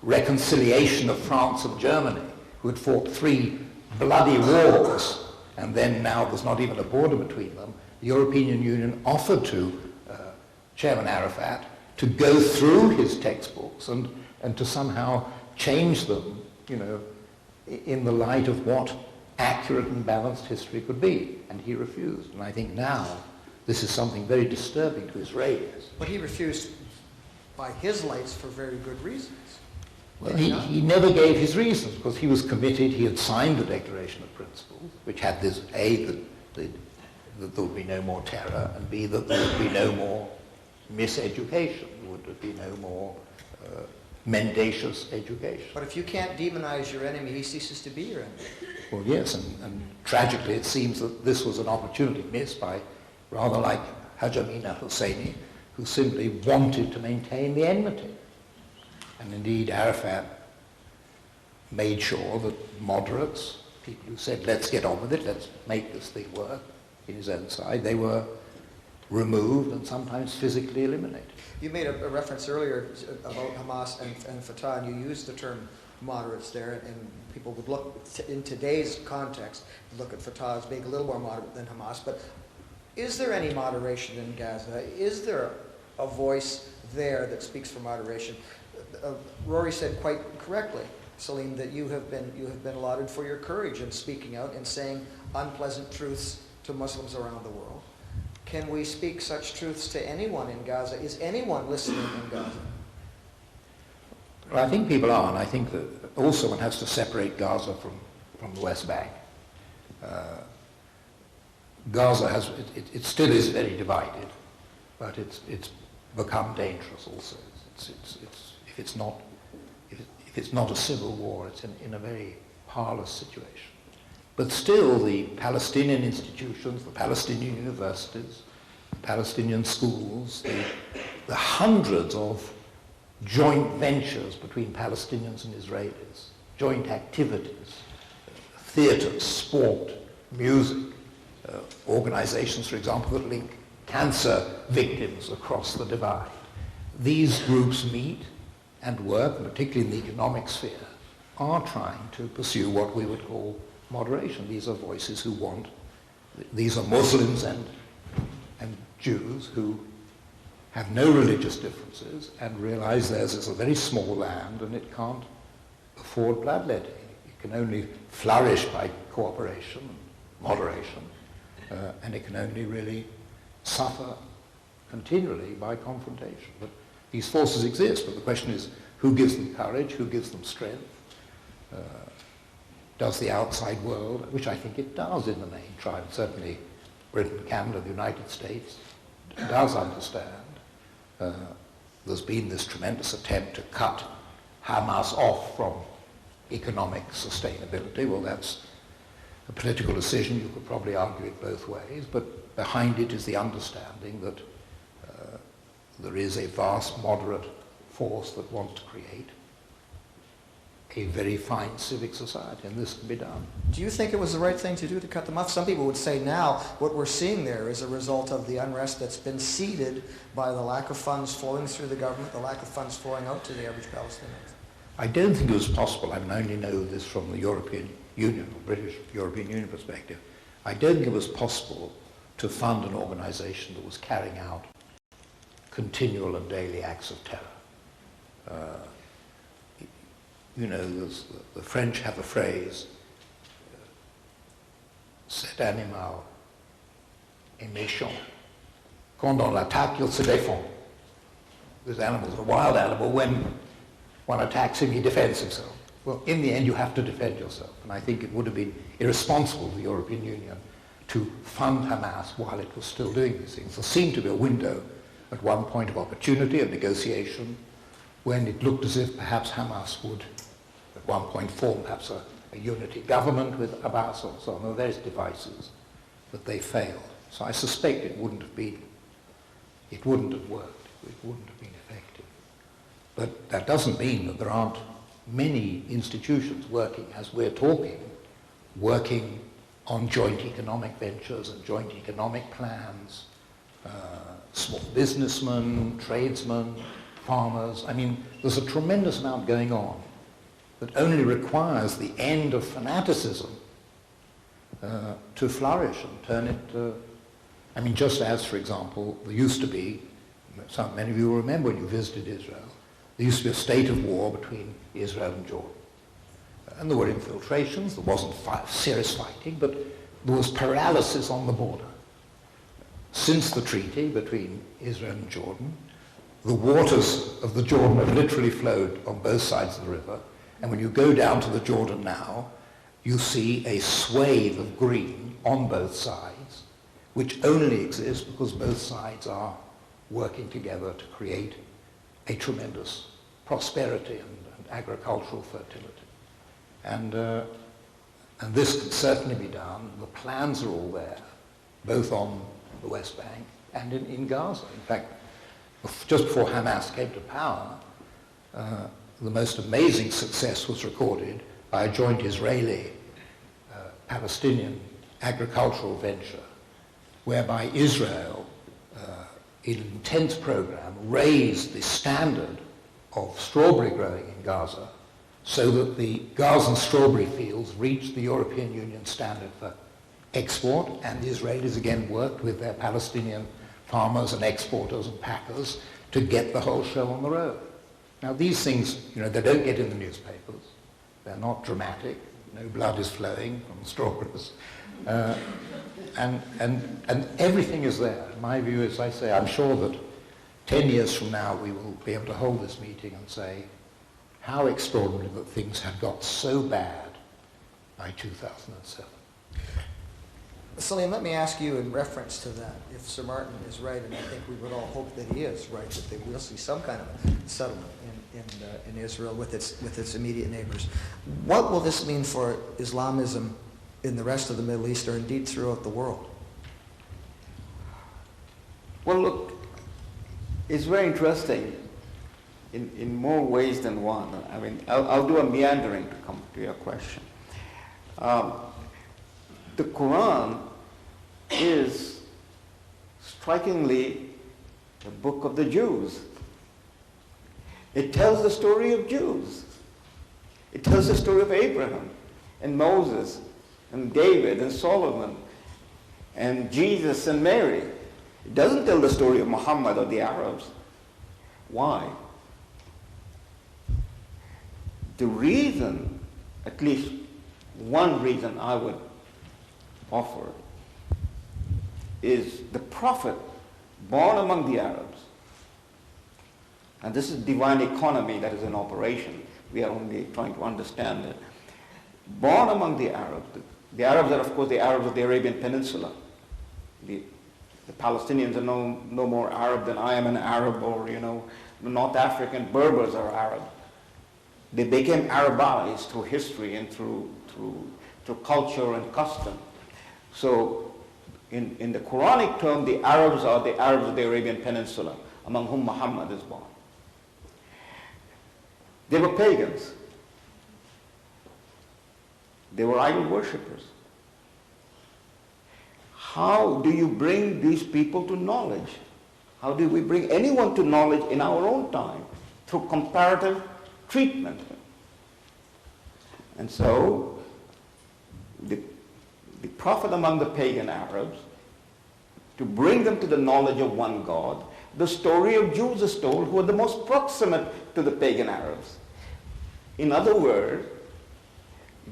reconciliation of France and Germany, who had fought 3 bloody wars, and then now there's not even a border between them, the European Union offered to Chairman Arafat to go through his textbooks and to somehow change them, in the light of what accurate and balanced history could be. And he refused. And I think now this is something very disturbing to Israelis. But he refused by his lights for very good reasons. Well, he never gave his reasons, because he was committed. He had signed the Declaration of Principles, which had this, A, that there would be no more terror, and B, that there would be no more miseducation, there would be no more mendacious education. But if you can't demonize your enemy, he ceases to be your enemy. Well, yes, and tragically it seems that this was an opportunity missed by rather like Haj Amina Husseini, who simply wanted to maintain the enmity. And indeed, Arafat made sure that moderates, people who said, let's get on with it, let's make this thing work, in his own side, they were removed and sometimes physically eliminated. You made a reference earlier about Hamas and Fatah, and you used the term moderates there, and people would look, in today's context, look at Fatah as being a little more moderate than Hamas. But is there any moderation in Gaza? Is there a voice there that speaks for moderation? Rory said quite correctly, Salim, that you have been lauded for your courage in speaking out and saying unpleasant truths to Muslims around the world. Can we speak such truths to anyone in Gaza? Is anyone listening in Gaza? Well, I think people are, and I think that also one has to separate Gaza from the West Bank. Gaza it still is very divided, but it's become dangerous also. If it's not a civil war, it's in a very parlous situation. But still, the Palestinian institutions, the Palestinian universities, the Palestinian schools, the hundreds of joint ventures between Palestinians and Israelis, joint activities, theaters, sport, music, organizations, for example, that link cancer victims across the divide. These groups meet and work, particularly in the economic sphere, are trying to pursue what we would call moderation. These are voices who want, these are Muslims and Jews who have no religious differences and realize theirs is a very small land and it can't afford bloodletting. It can only flourish by cooperation and moderation, and it can only really suffer continually by confrontation. But these forces exist, but the question is who gives them courage, who gives them strength? Does the outside world, which I think it does in the main, try, and certainly Britain, Canada, the United States, does understand. There's been this tremendous attempt to cut Hamas off from economic sustainability. Well, that's a political decision. You could probably argue it both ways, but behind it is the understanding that there is a vast moderate force that wants to create a very fine civic society, and this can be done. Do you think it was the right thing to do to cut them off? Some people would say now what we're seeing there is a result of the unrest that's been seeded by the lack of funds flowing through the government, the lack of funds flowing out to the average Palestinians. I don't think it was possible. I mean, I only know this from the European Union, or British European Union perspective. I don't think it was possible to fund an organization that was carrying out continual and daily acts of terror. You know, the French have a phrase, cet animal est méchant. Quand on l'attaque, il se défend. This animal is a wild animal. When one attacks him, he defends himself. Well, in the end, you have to defend yourself. And I think it would have been irresponsible of the European Union to fund Hamas while it was still doing these things. There seemed to be a window at one point of opportunity, of negotiation, when it looked as if perhaps Hamas would at one point form perhaps a unity government with Abbas or so on. There were various devices, but they failed. So I suspect it wouldn't have worked. It wouldn't have been effective. But that doesn't mean that there aren't many institutions working as we're talking, working on joint economic ventures and joint economic plans, small businessmen, tradesmen, farmers. I mean, there's a tremendous amount going on that only requires the end of fanaticism to flourish and turn it, I mean, just as, for example, there used to be, many of you will remember when you visited Israel, there used to be a state of war between Israel and Jordan. And there were infiltrations, there wasn't serious fighting, but there was paralysis on the border. Since the treaty between Israel and Jordan, the waters of the Jordan have literally flowed on both sides of the river, and when you go down to the Jordan now, you see a swathe of green on both sides, which only exists because both sides are working together to create a tremendous prosperity and agricultural fertility. And this can certainly be done. The plans are all there, both on the West Bank and in Gaza. In fact, just before Hamas came to power, the most amazing success was recorded by a joint Israeli-Palestinian agricultural venture, whereby Israel, in an intense program, raised the standard of strawberry growing in Gaza so that the Gazan strawberry fields reached the European Union standard for export, and the Israelis again worked with their Palestinian farmers and exporters and packers to get the whole show on the road. Now these things, you know, they don't get in the newspapers. They're not dramatic. No blood is flowing from strawberries. And everything is there. My view is, I say, I'm sure that 10 years from now we will be able to hold this meeting and say how extraordinary that things had got so bad by 2007. Salim, let me ask you in reference to that, if Sir Martin is right, and I think we would all hope that he is right, that they will see some kind of a settlement in Israel with its immediate neighbors. What will this mean for Islamism in the rest of the Middle East, or indeed throughout the world? Well, look, it's very interesting in more ways than one. I mean, I'll do a meandering to come to your question. The Quran is strikingly the book of the Jews. It tells the story of Jews. It tells the story of Abraham and Moses and David and Solomon and Jesus and Mary. It doesn't tell the story of Muhammad or the Arabs. Why? The reason, at least one reason I would offer, is the prophet born among the Arabs. And this is divine economy that is in operation. We are only trying to understand it. Born among the Arabs. The Arabs are, of course, the Arabs of the Arabian Peninsula. The Palestinians are no more Arab than I am an Arab, or, you know, the North African Berbers are Arab. They became Arabized through history and through culture and custom. So in the Quranic term, the Arabs are the Arabs of the Arabian Peninsula, among whom Muhammad is born. They were pagans. They were idol worshippers. How do you bring these people to knowledge? How do we bring anyone to knowledge in our own time? Through comparative treatment. And so, the prophet among the pagan Arabs, to bring them to the knowledge of one God, the story of Jews is told, who are the most proximate to the pagan Arabs. In other words,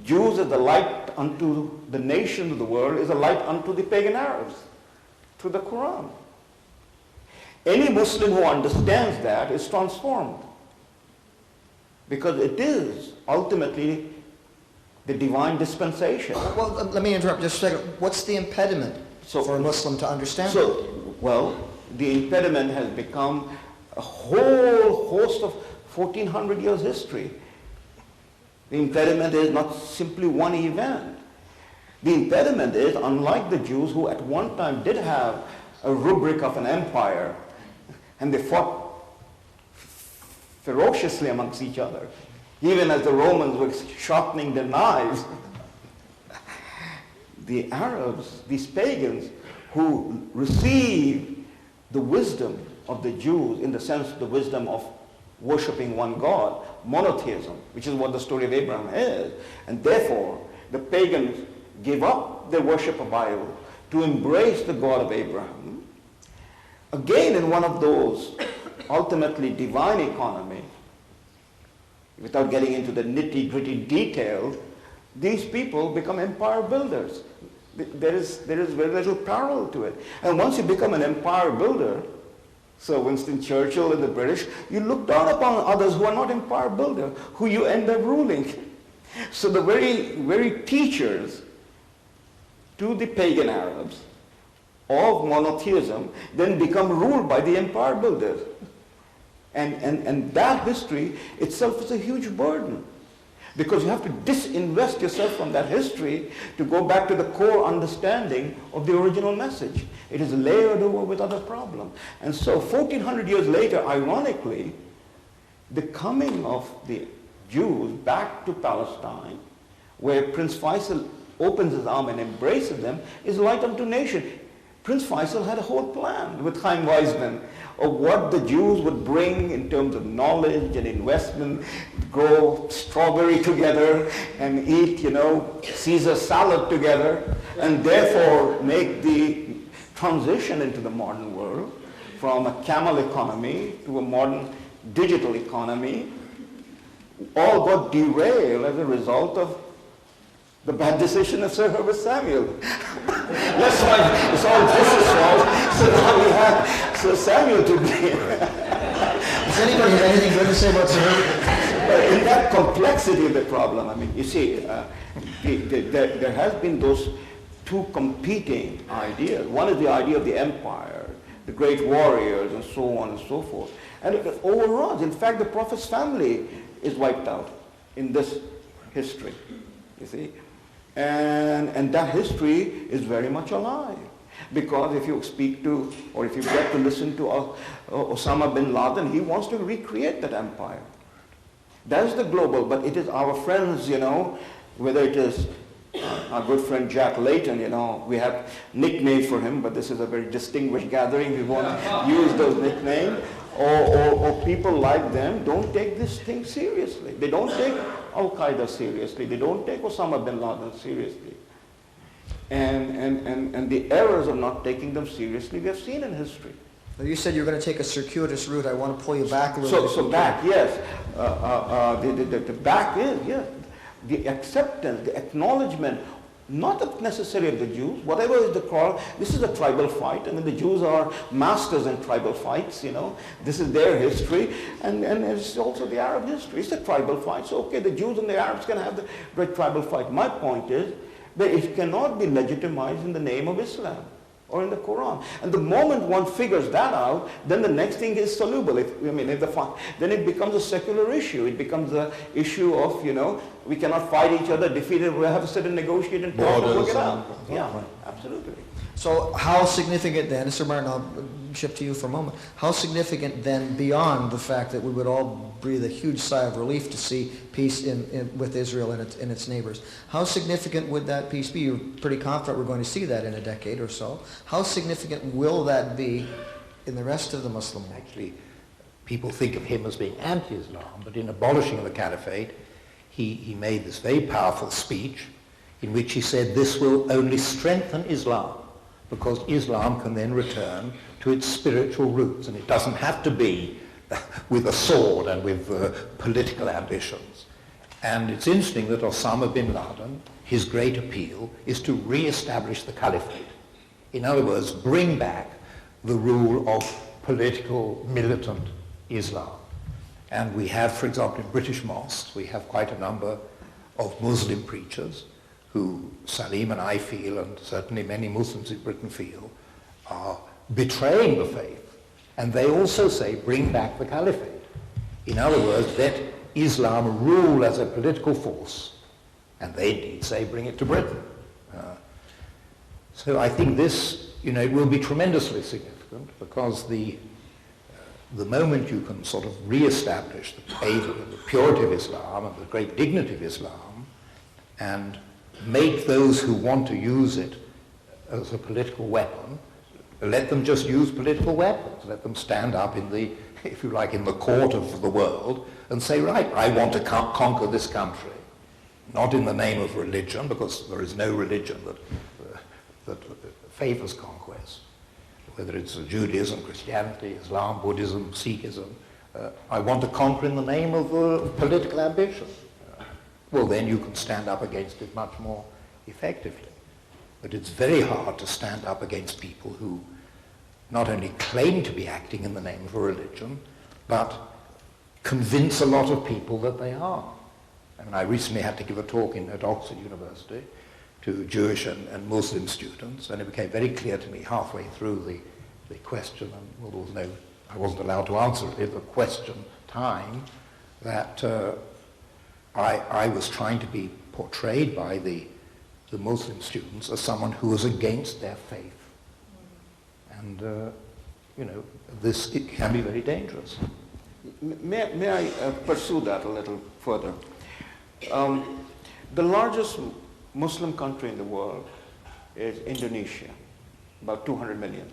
Jews as the light unto the nations of the world is a light unto the pagan Arabs through the Quran. Any Muslim who understands that is transformed, because it is ultimately the divine dispensation. Well, let me interrupt just a second. What's the impediment for a Muslim to understand that? Well, the impediment has become a whole host of 1400 years history. The impediment is not simply one event. The impediment is, unlike the Jews, who at one time did have a rubric of an empire, and they fought ferociously amongst each other, even as the Romans were sharpening their knives. The Arabs, these pagans, who received the wisdom of the Jews, in the sense of the wisdom of worshipping one God, monotheism, which is what the story of Abraham is, and therefore the pagans gave up their worship of Baal to embrace the God of Abraham. Again, in one of those ultimately divine economy, without getting into the nitty-gritty detail, these people become empire builders. There is very little parallel to it. And once you become an empire builder, so Winston Churchill and the British, you look down upon others who are not empire builders, who you end up ruling. So the very teachers to the pagan Arabs of monotheism then become ruled by the empire builders. And that history itself is a huge burden, because you have to disinvest yourself from that history to go back to the core understanding of the original message. It is layered over with other problems. And so 1400 years later, ironically, the coming of the Jews back to Palestine, where Prince Faisal opens his arm and embraces them, is light unto nation. Prince Faisal had a whole plan with Chaim Weizmann of what the Jews would bring in terms of knowledge and investment, grow strawberry together and eat, Caesar salad together, and therefore make the transition into the modern world from a camel economy to a modern digital economy. All got derailed as a result of the bad decision of Sir Herbert Samuel. That's why it's all this fault. So now we have Sir Samuel to blame. Does anybody have anything good to say about Sir Herbert? In that complexity of the problem, you see, there has been those two competing ideas. One is the idea of the empire, the great warriors, and so on and so forth. And it overruns. In fact, the Prophet's family is wiped out in this history, you see. And that history is very much alive. Because if you speak to, or if you get to listen to Osama bin Laden, he wants to recreate that empire. That's the global, but it is our friends, whether it is our good friend Jack Layton, we have nicknames for him, but this is a very distinguished gathering. We won't use those nicknames. Or people like them don't take this thing seriously. They don't take Al-Qaeda seriously. They don't take Osama bin Laden seriously. And the errors of not taking them seriously we have seen in history. You said you were going to take a circuitous route. I want to pull you back a little bit. So back, yes. The back is, yes. The acceptance, the acknowledgement, not necessarily of the Jews, whatever is the call, this is a tribal fight. I mean, the Jews are masters in tribal fights, This is their history, and it's also the Arab history. It's a tribal fight. So, okay, the Jews and the Arabs can have the great tribal fight. My point is that it cannot be legitimized in the name of Islam or in the Quran. And the moment one figures that out, then the next thing is soluble. Then it becomes a secular issue. It becomes an issue of, we cannot fight each other, defeated, we have to sit and negotiate and talk and work it out. Yeah, absolutely. So how significant then, Sir Martin, I'll shift to you for a moment, how significant then, beyond the fact that we would all breathe a huge sigh of relief to see peace with Israel and its neighbors, how significant would that peace be? You're pretty confident we're going to see that in a decade or so. How significant will that be in the rest of the Muslim world? Actually, people think of him as being anti-Islam, but in abolishing the caliphate, he made this very powerful speech in which he said this will only strengthen Islam, because Islam can then return to its spiritual roots, and it doesn't have to be with a sword and with political ambitions. And it's interesting that Osama bin Laden, his great appeal is to re-establish the caliphate. In other words, bring back the rule of political, militant Islam. And we have, for example, in British mosques, we have quite a number of Muslim preachers who Salim and I feel, and certainly many Muslims in Britain feel, are betraying the faith. And they also say, bring back the caliphate. In other words, let Islam rule as a political force. And they indeed say, bring it to Britain. So I think this, it will be tremendously significant, because the moment you can sort of re-establish the faith and the purity of Islam and the great dignity of Islam, and make those who want to use it as a political weapon, let them just use political weapons. Let them stand up in the, if you like, in the court of the world and say, right, I want to conquer this country. Not in the name of religion, because there is no religion that favors conquest. Whether it's Judaism, Christianity, Islam, Buddhism, Sikhism. I want to conquer in the name of political ambition. Well, then you can stand up against it much more effectively. But it's very hard to stand up against people who not only claim to be acting in the name of a religion, but convince a lot of people that they are. I mean, I recently had to give a talk at Oxford University to Jewish and Muslim students, and it became very clear to me halfway through the question, and well, I wasn't allowed to answer it at the question time, that I was trying to be portrayed by the Muslim students as someone who was against their faith. And, it can be very dangerous. May I pursue that a little further? The largest Muslim country in the world is Indonesia, about 200 million.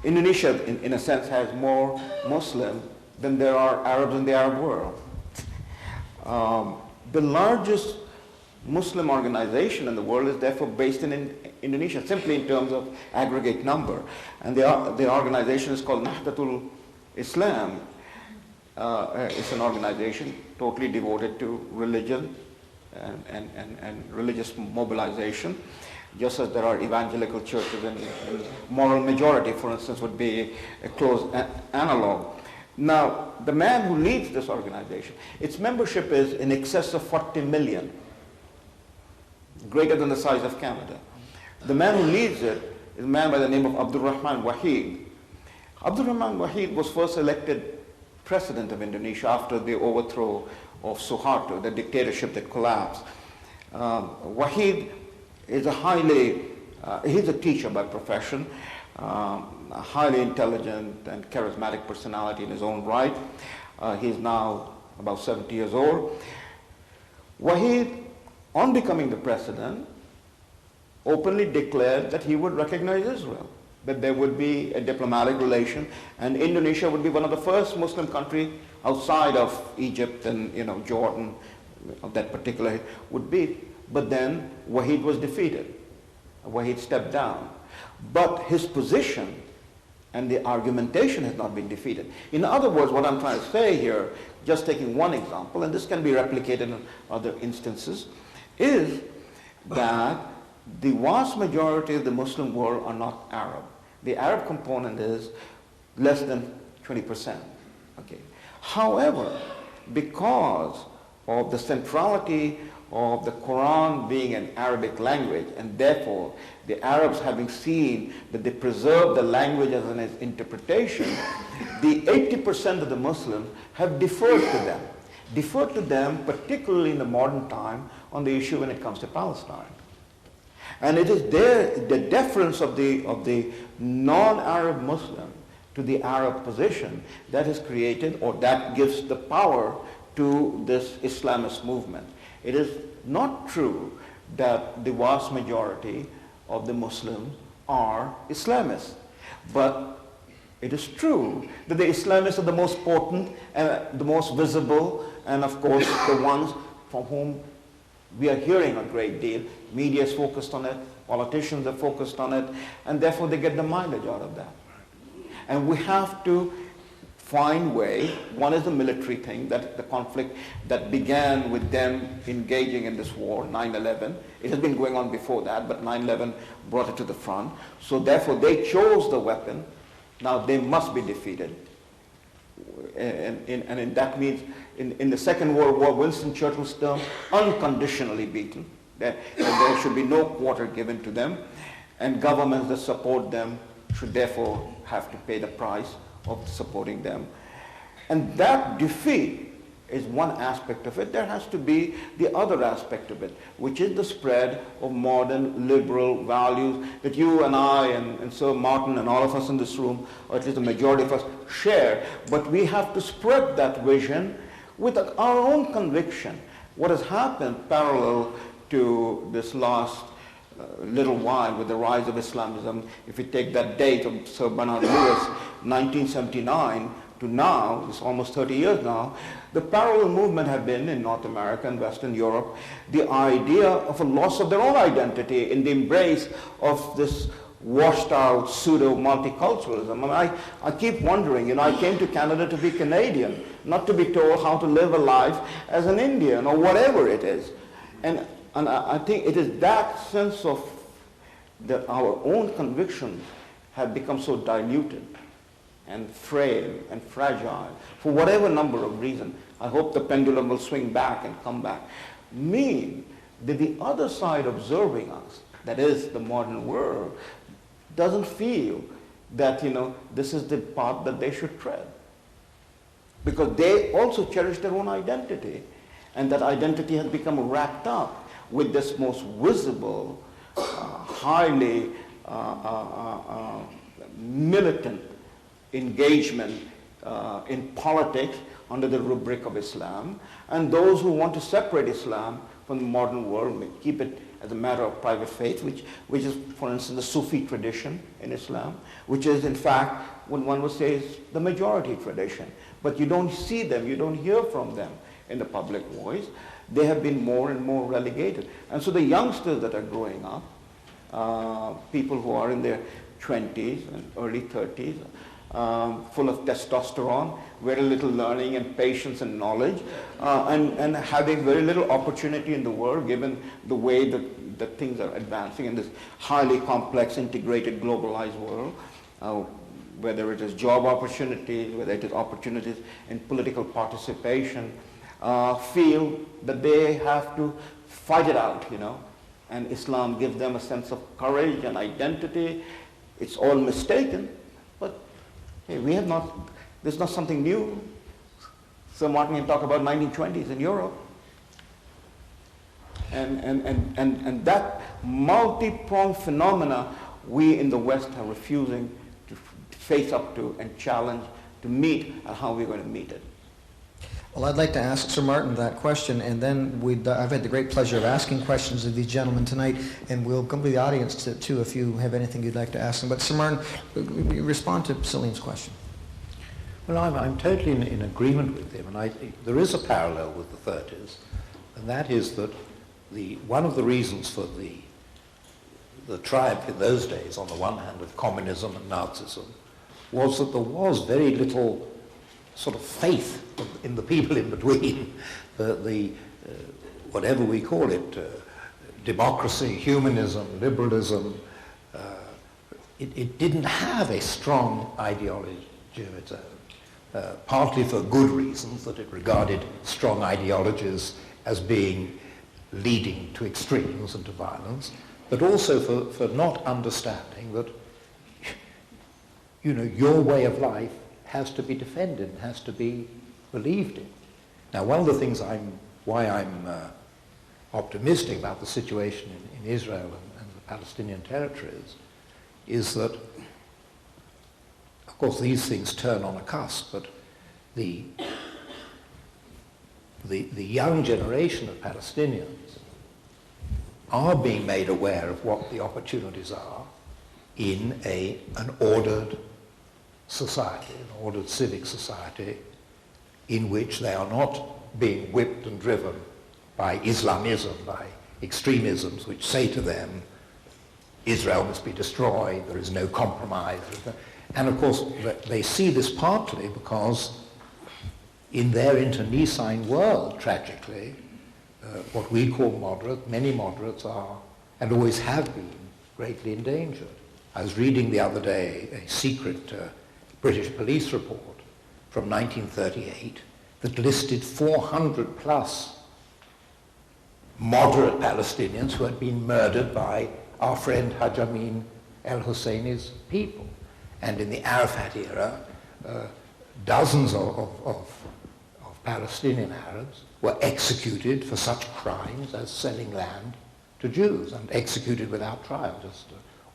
Indonesia, in a sense, has more Muslim than there are Arabs in the Arab world. The largest Muslim organization in the world is therefore based in Indonesia, simply in terms of aggregate number. And the organization is called Nahdlatul Islam. It's an organization totally devoted to religion and religious mobilization, just as there are evangelical churches, and moral majority, for instance, would be a close analog. Now, the man who leads this organization, its membership is in excess of 40 million, greater than the size of Canada. The man who leads it is a man by the name of Abdul Rahman Wahid. Abdul Rahman Wahid was first elected president of Indonesia after the overthrow of Suharto, the dictatorship that collapsed. Wahid is he's a teacher by profession, a highly intelligent and charismatic personality in his own right. He's now about 70 years old. Wahid, on becoming the president, openly declared that he would recognize Israel, that there would be a diplomatic relation, and Indonesia would be one of the first Muslim countries outside of Egypt and Jordan, of that particular would be. But then Wahid was defeated. Wahid stepped down. But his position and the argumentation has not been defeated. In other words, what I'm trying to say here, just taking one example, and this can be replicated in other instances, is that the vast majority of the Muslim world are not Arab. The Arab component is less than 20%. Okay. However, because of the centrality of the Quran being an Arabic language, and therefore the Arabs having seen that they preserved the language as an interpretation, the 80% of the Muslims have deferred to them, particularly in the modern time, on the issue when it comes to Palestine. And it is the deference of the non-Arab Muslim to the Arab position that is created, or that gives the power to this Islamist movement. It is not true that the vast majority of the Muslims are Islamists, but it is true that the Islamists are the most potent and the most visible, and of course the ones from whom we are hearing a great deal. Media is focused on it, politicians are focused on it, and therefore they get the mileage out of that. And we have to find way. One is the military thing, that the conflict that began with them engaging in this war, 9/11. It has been going on before that, but 9/11 brought it to the front. So therefore they chose the weapon. Now they must be defeated. And that means in the Second World War, Winston Churchill's term, unconditionally beaten. There should be no quarter given to them, and governments that support them should therefore have to pay the price of supporting them. And that defeat is one aspect of it. There has to be the other aspect of it, which is the spread of modern liberal values that you and I and Sir Martin and all of us in this room, or at least the majority of us, share. But we have to spread that vision with our own conviction. What has happened parallel to this last little while with the rise of Islamism, if you take that date of Sir Bernard Lewis, 1979, to now, it's almost 30 years now, the parallel movement have been in North America and Western Europe, the idea of a loss of their own identity in the embrace of this washed out pseudo-multiculturalism. I keep wondering, I came to Canada to be Canadian, not to be told how to live a life as an Indian or whatever it is. And I think it is that sense of that our own convictions have become so diluted and frail and fragile for whatever number of reasons. I hope the pendulum will swing back and come back. Mean that the other side observing us, that is the modern world, doesn't feel that, this is the path that they should tread. Because they also cherish their own identity. And that identity has become wrapped up with this most visible, highly militant engagement in politics under the rubric of Islam, and those who want to separate Islam from the modern world, keep it as a matter of private faith, which is, for instance, the Sufi tradition in Islam, which is, in fact, what one would say is the majority tradition. But you don't see them, you don't hear from them in the public voice. They have been more and more relegated. And so the youngsters that are growing up, people who are in their 20s and early 30s, full of testosterone, very little learning and patience and knowledge, and having very little opportunity in the world given the way that things are advancing in this highly complex, integrated, globalized world, whether it is job opportunities, whether it is opportunities in political participation, feel that they have to fight it out, and Islam gives them a sense of courage and identity. It's all mistaken, but hey, this is not something new. Sir Martin can talk about 1920s in Europe. And that multi-pronged phenomena we in the West are refusing to face up to and challenge to meet, and how we're going to meet it. Well, I'd like to ask Sir Martin that question, and then I've had the great pleasure of asking questions of these gentlemen tonight, and we'll come to the audience too if you have anything you'd like to ask them. But Sir Martin, respond to Salim's question. Well, I'm totally in agreement with him, and there is a parallel with the 30s, and that is that one of the reasons for the triumph in those days, on the one hand, of communism and Nazism, was that there was very little sort of faith in the people in between, whatever we call it, democracy, humanism, liberalism. It didn't have a strong ideology of its own, partly for good reasons, that it regarded strong ideologies as being leading to extremes and to violence, but also for not understanding that, you know, your way of life has to be defended, has to be believed in. Now, one of the things why I'm optimistic about the situation in Israel and the Palestinian territories is that, of course, these things turn on a cusp, but the young generation of Palestinians are being made aware of what the opportunities are in an ordered society, an ordered civic society, in which they are not being whipped and driven by Islamism, by extremisms which say to them, Israel must be destroyed, there is no compromise. And of course, they see this partly because in their internecine world, tragically, what we call moderate, many moderates are, and always have been, greatly endangered. I was reading the other day a secret British police report from 1938 that listed 400 plus moderate Palestinians who had been murdered by our friend Haj Amin el-Husseini's people. And in the Arafat era, dozens of Palestinian Arabs were executed for such crimes as selling land to Jews, and executed without trial, just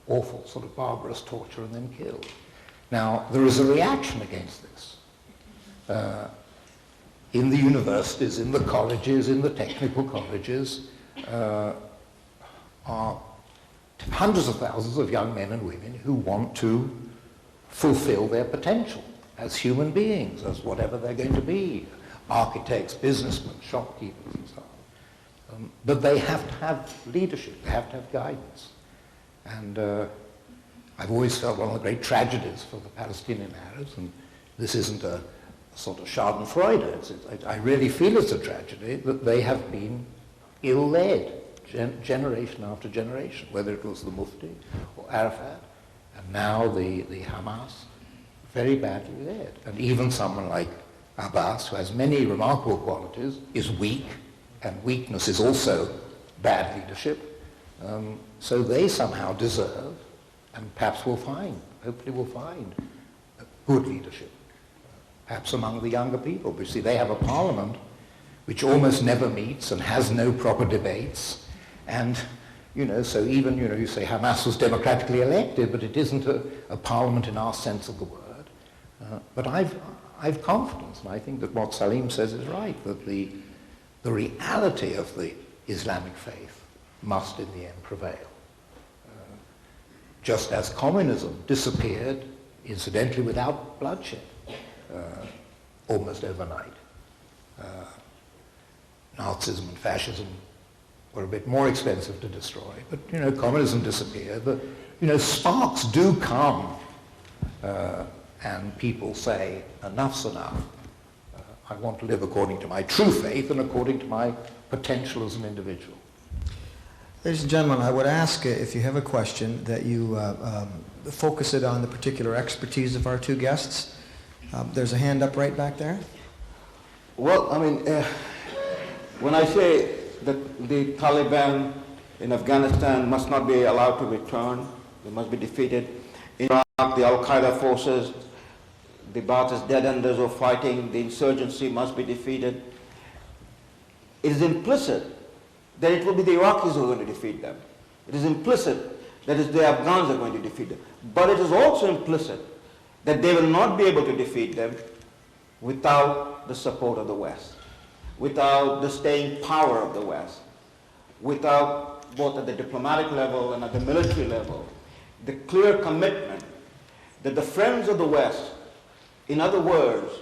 awful sort of barbarous torture and then killed. Now, there is a reaction against this. In the universities, in the colleges, in the technical colleges, are hundreds of thousands of young men and women who want to fulfill their potential as human beings, as whatever they're going to be, architects, businessmen, shopkeepers, and so on. But they have to have leadership, they have to have guidance. And I've always felt one of the great tragedies for the Palestinian Arabs, and this isn't a sort of schadenfreude, I really feel it's a tragedy, that they have been ill-led generation after generation, whether it was the Mufti or Arafat, and now the Hamas, very badly led. And even someone like Abbas, who has many remarkable qualities, is weak, and weakness is also bad leadership. So they somehow deserve, and perhaps will find, hopefully will find, good leadership, perhaps among the younger people. But you see, they have a parliament which almost never meets and has no proper debates. And, you know, so even, you know, you say Hamas was democratically elected, but it isn't a parliament in our sense of the word. But I've confidence, and I think that what Salim says is right, that the reality of the Islamic faith must in the end prevail. Just as communism disappeared, incidentally, without bloodshed, almost overnight. Nazism and fascism were a bit more expensive to destroy, but, you know, communism disappeared. But, you know, sparks do come, and people say, enough's enough. I want to live according to my true faith and according to my potential as an individual. Ladies and gentlemen, I would ask if you have a question that you focus it on the particular expertise of our two guests. There's a hand up right back there. Well, I mean, when I say that the Taliban in Afghanistan must not be allowed to return, they must be defeated. In Iraq, the Al-Qaeda forces, the Ba'athist dead enders who are fighting, the insurgency must be defeated. It is implicit that it will be the Iraqis who are going to defeat them. It is implicit that the Afghans are going to defeat them. But it is also implicit that they will not be able to defeat them without the support of the West, without the staying power of the West, without, both at the diplomatic level and at the military level, the clear commitment that the friends of the West, in other words,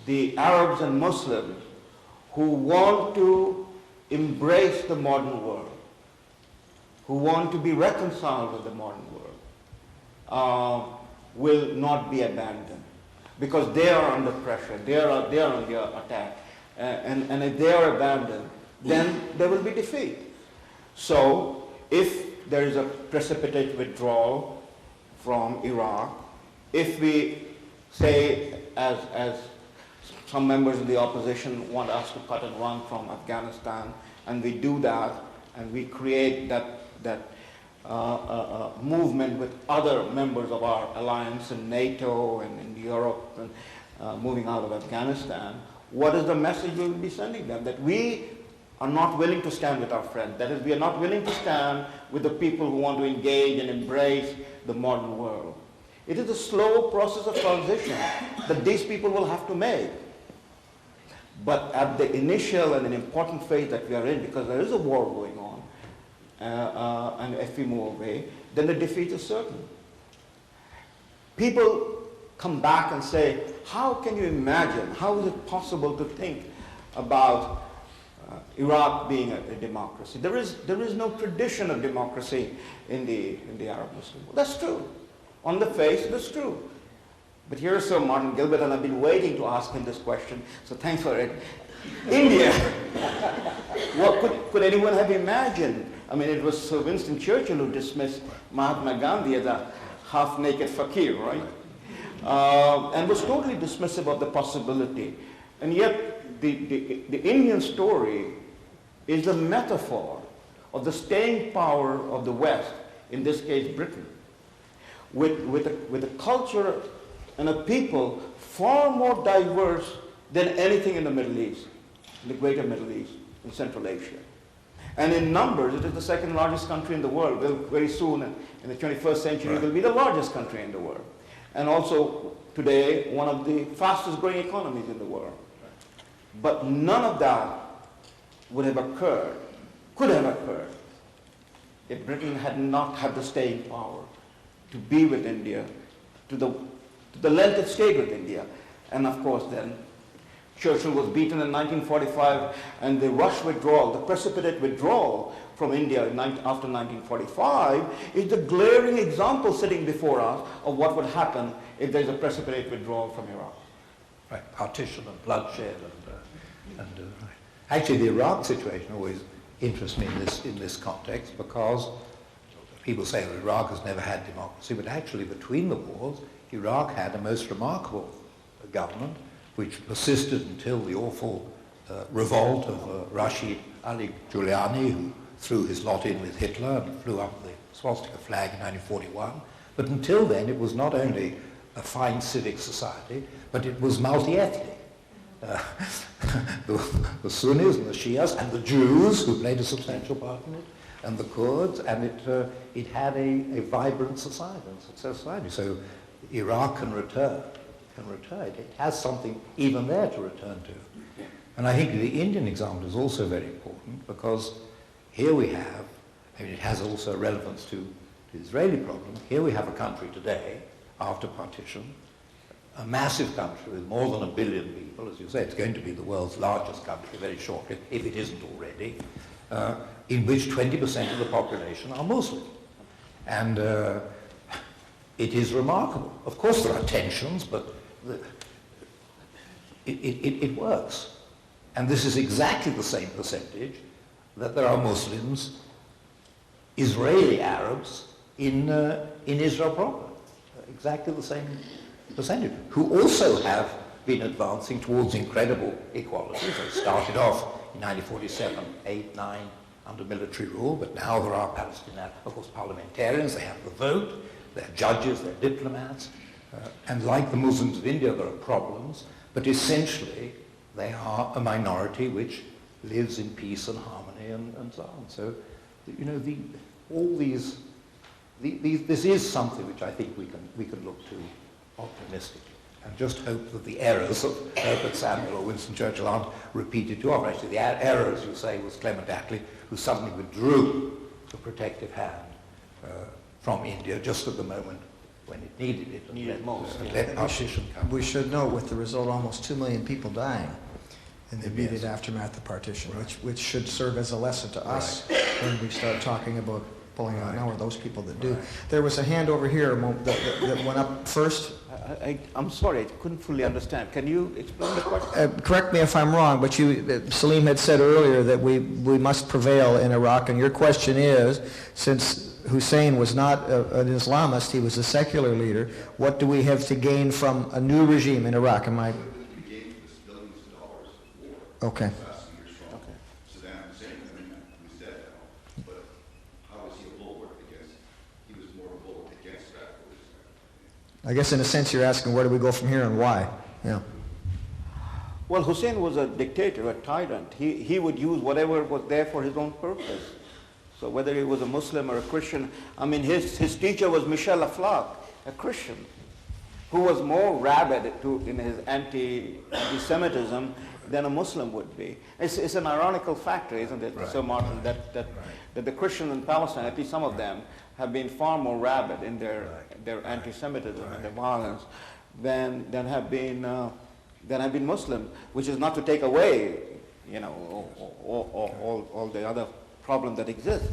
the Arabs and Muslims who want to embrace the modern world, who want to be reconciled with the modern world, will not be abandoned, because they are under pressure, they are under attack, and if they are abandoned, then there will be defeat. So if there is a precipitate withdrawal from Iraq, if we say, as some members of the opposition want us to cut and run from Afghanistan, and we do that, and we create that movement with other members of our alliance in NATO and in Europe, and moving out of Afghanistan, what is the message we will be sending them? That we are not willing to stand with our friends. That is, we are not willing to stand with the people who want to engage and embrace the modern world. It is a slow process of transition that these people will have to make. But at the initial and an important phase that we are in, because there is a war going on, and if we move away, then the defeat is certain. People come back and say, how can you imagine, how is it possible to think about Iraq being a democracy? There is no tradition of democracy in the Arab Muslim world. That's true. On the face, that's true. But here is Sir Martin Gilbert, and I've been waiting to ask him this question, so thanks for it. India, what could anyone have imagined? I mean, it was Sir Winston Churchill who dismissed Mahatma Gandhi as a half-naked fakir, right? And was totally dismissive of the possibility. And yet, the Indian story is a metaphor of the staying power of the West, in this case Britain, with a culture and a people far more diverse than anything in the Middle East, in the greater Middle East, in Central Asia. And in numbers, it is the second largest country in the world. Very soon, in the 21st century, it will be the largest country in the world. And also, today, one of the fastest growing economies in the world. But none of that would have occurred, could have occurred, if Britain had not had the staying power to be with India, to the length it stayed with India. And of course then, Churchill was beaten in 1945, and the rush withdrawal, the precipitate withdrawal from India after 1945 is the glaring example sitting before us of what would happen if there's a precipitate withdrawal from Iraq. Right, partition and bloodshed actually the Iraq situation always interests me in this context, because people say that Iraq has never had democracy, but actually between the wars, Iraq had a most remarkable government which persisted until the awful revolt of Rashid Ali Giuliani, who threw his lot in with Hitler and flew up the swastika flag in 1941. But until then, it was not only a fine civic society, but it was multi-ethnic. The Sunnis and the Shias and the Jews, who played a substantial part in it, and the Kurds, and it had a vibrant society and successful society. So Iraq can return. It has something even there to return to. And I think the Indian example is also very important, because here we have, I mean, it has also relevance to the Israeli problem. Here we have a country today, after partition, a massive country with more than 1 billion people. As you say, it's going to be the world's largest country very shortly, if it isn't already, in which 20% of the population are Muslim. And it is remarkable. Of course there are tensions, but it works. And this is exactly the same percentage that there are Muslims, Israeli Arabs, in Israel proper. Exactly the same percentage, who also have been advancing towards incredible equality. They started off in 1947, 8, 9, under military rule, but now there are Palestinian, of course, parliamentarians, they have the vote, they're judges, they're diplomats, and like the Muslims of India, there are problems, but essentially they are a minority which lives in peace and harmony and so on. So, you know, this is something which I think we can look to optimistically, and just hope that the errors of Herbert Samuel or Winston Churchill aren't repeated too often. Actually, the error, as you say, was Clement Attlee, who suddenly withdrew the protective hand from India just at the moment when it needed it, and let partition come. We should note, with the result, almost 2 million people dying in the immediate aftermath of partition, which should serve as a lesson to us when we start talking about pulling out now, are those people that do. There was a hand over here that went up first. I'm sorry, I couldn't fully understand. Can you explain the question? Correct me if I'm wrong, but Salim had said earlier that we must prevail in Iraq, and your question is, since Hussein was not an Islamist, he was a secular leader, what do we have to gain from a new regime in Iraq? Am I... We gained billions of dollars of war. Okay. Saddam Hussein. I guess in a sense you're asking where do we go from here and why? Yeah. Well, Hussein was a dictator, a tyrant. He would use whatever was there for his own purpose. So whether he was a Muslim or a Christian, I mean, his teacher was Michel Aflaq, a Christian, who was more rabid in his anti-Semitism than a Muslim would be. It's an ironical factor, isn't it, Sir Martin, that the Christians in Palestine, at least some of them, have been far more rabid in their anti-Semitism and their violence than have been Muslims, which is not to take away, all the other problems that exist.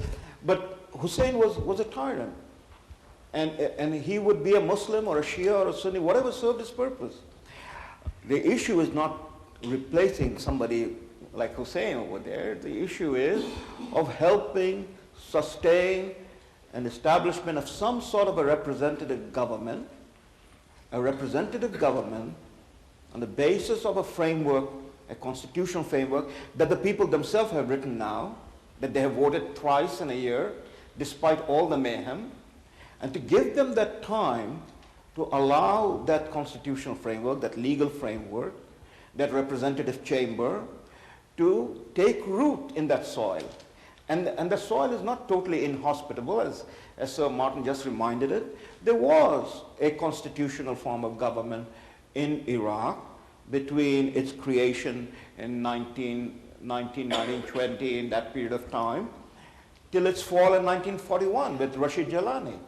But Hussein was a tyrant, and he would be a Muslim or a Shia or a Sunni, whatever served his purpose. The issue is not replacing somebody like Hussein over there. The issue is of helping sustain an establishment of some sort of a representative government on the basis of a framework, a constitutional framework that the people themselves have written now, that they have voted twice in a year, despite all the mayhem, and to give them that time to allow that constitutional framework, that legal framework, that representative chamber, to take root in that soil. And the soil is not totally inhospitable, as Sir Martin just reminded it. There was a constitutional form of government in Iraq between its creation in 1920, in that period of time, till its fall in 1941 with Rashid Jalani,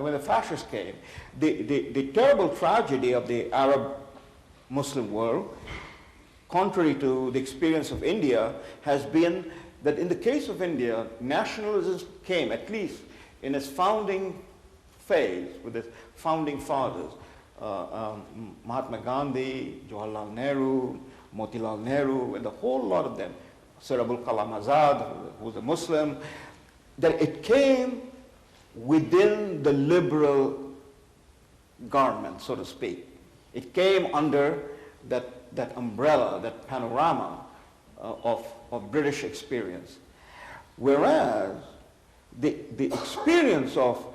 when the fascists came. The terrible tragedy of the Arab Muslim world, contrary to the experience of India, has been that in the case of India, nationalism came, at least in its founding phase, with its founding fathers, Mahatma Gandhi, Jawaharlal Nehru, Motilal Nehru, and a whole lot of them, Sir Abul Kalam Azad, who was a Muslim, that it came within the liberal garment, so to speak. It came under that umbrella, that panorama of British experience. Whereas the experience of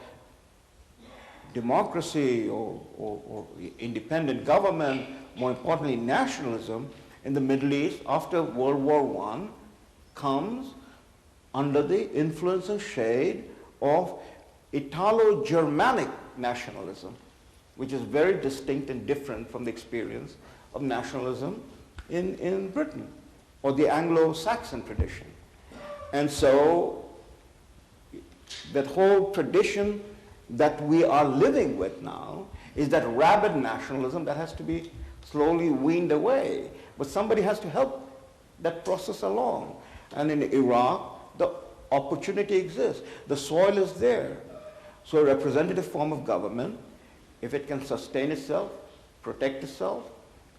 democracy or independent government, more importantly nationalism, in the Middle East after World War I comes under the influence and shade of Italo-Germanic nationalism, which is very distinct and different from the experience of nationalism in Britain or the Anglo-Saxon tradition. And so that whole tradition that we are living with now is that rabid nationalism that has to be slowly weaned away. But somebody has to help that process along. And in Iraq, the opportunity exists. The soil is there. So a representative form of government, if it can sustain itself, protect itself,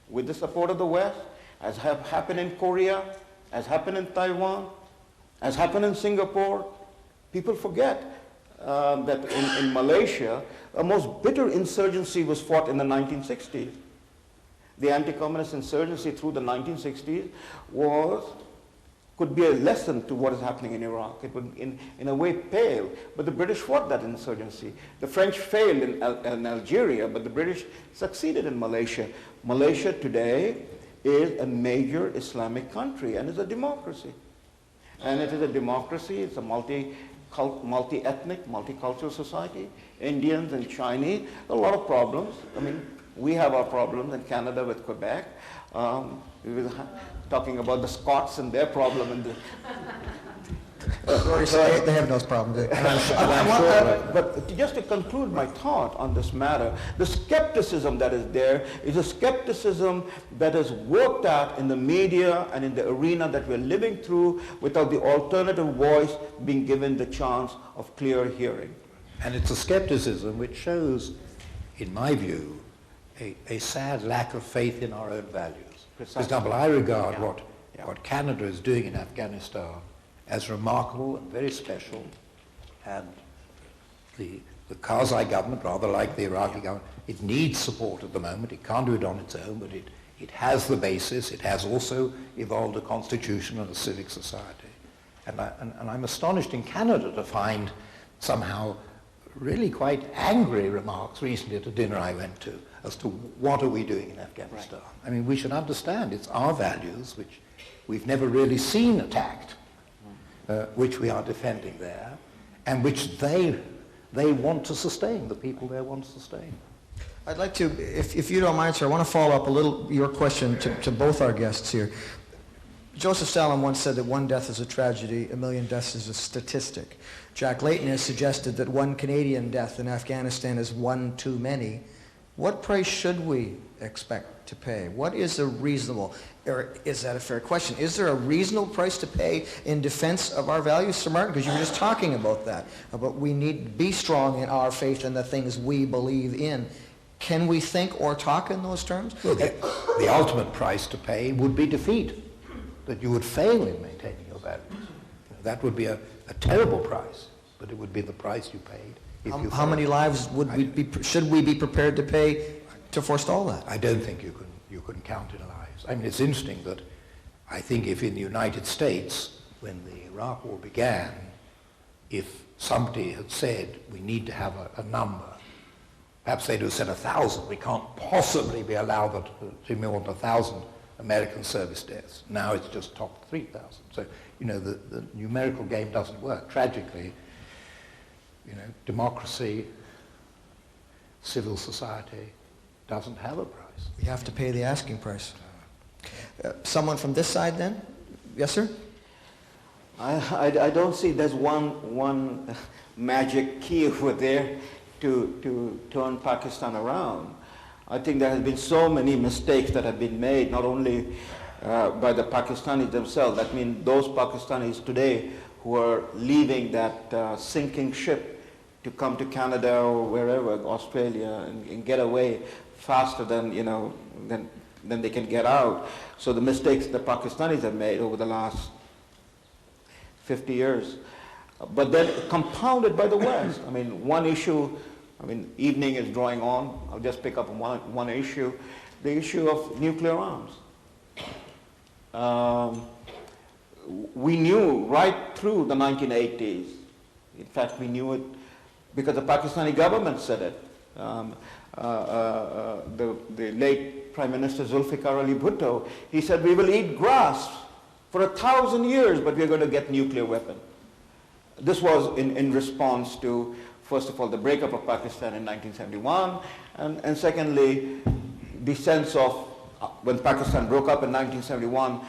with the support of the West, as have happened in Korea, as happened in Taiwan, as happened in Singapore. People forget that in Malaysia, a most bitter insurgency was fought in the 1960s. The anti-communist insurgency through the 1960s could be a lesson to what is happening in Iraq. It would, in a way, pale. But the British fought that insurgency. The French failed in Algeria, but the British succeeded in Malaysia. Malaysia today is a major Islamic country and is a democracy. And it is a democracy. It's a multi-ethnic, multicultural society. Indians and Chinese, a lot of problems. I mean, we have our problems in Canada with Quebec. We were talking about the Scots and their problem. And Rory said they have those problems. But just to conclude my thought on this matter, the skepticism that is there is a skepticism that is worked out in the media and in the arena that we're living through without the alternative voice being given the chance of clear hearing. And it's a skepticism which shows, in my view, a sad lack of faith in our own values. Precisely. For example, I regard what Canada is doing in Afghanistan as remarkable and very special, and the Karzai government, rather like the Iraqi government, it needs support at the moment. It can't do it on its own, but it has the basis. It has also evolved a constitution and a civic society. And I'm astonished in Canada to find somehow really quite angry remarks recently at a dinner I went to as to what are we doing in Afghanistan. Right. I mean, we should understand it's our values, which we've never really seen attacked, which we are defending there, and which they want to sustain, the people there want to sustain. I'd like to, if you don't mind, sir, I want to follow up a little your question to both our guests here. Joseph Stalin once said that one death is a tragedy, a million deaths is a statistic. Jack Layton has suggested that one Canadian death in Afghanistan is one too many. What price should we expect to pay? What is a reasonable, or is that a fair question? Is there a reasonable price to pay in defense of our values, Sir Martin? Because you were just talking about that, about we need to be strong in our faith and the things we believe in. Can we think or talk in those terms? Well, the ultimate price to pay would be defeat, that you would fail in maintaining your values. That would be a terrible price, but it would be the price you paid. How many lives should we be prepared to pay to forestall that? I don't think you can count in lives. I mean, it's interesting that I think if in the United States, when the Iraq War began, if somebody had said we need to have a number, perhaps they'd have said 1,000. We can't possibly be allowed to be more than 1,000 American service deaths. Now it's just topped 3,000. So, you know, the numerical game doesn't work. Tragically, you know, democracy, civil society doesn't have a price. We have to pay the asking price. Someone from this side then? Yes, sir? I don't see there's one magic key over there to turn Pakistan around. I think there have been so many mistakes that have been made, not only by the Pakistanis themselves. That means those Pakistanis today who are leaving that sinking ship to come to Canada or wherever, Australia, and get away faster than, you know, than they can get out. So the mistakes the Pakistanis have made over the last 50 years. But then compounded by the West. I mean, one issue, I mean, evening is drawing on. I'll just pick up one issue, the issue of nuclear arms. We knew right through the 1980s, in fact, we knew it because the Pakistani government said it. The late Prime Minister Zulfikar Ali Bhutto, he said, we will eat grass for 1,000 years, but we're going to get nuclear weapon. This was in response to, first of all, the breakup of Pakistan in 1971, and secondly, the sense of, when Pakistan broke up in 1971,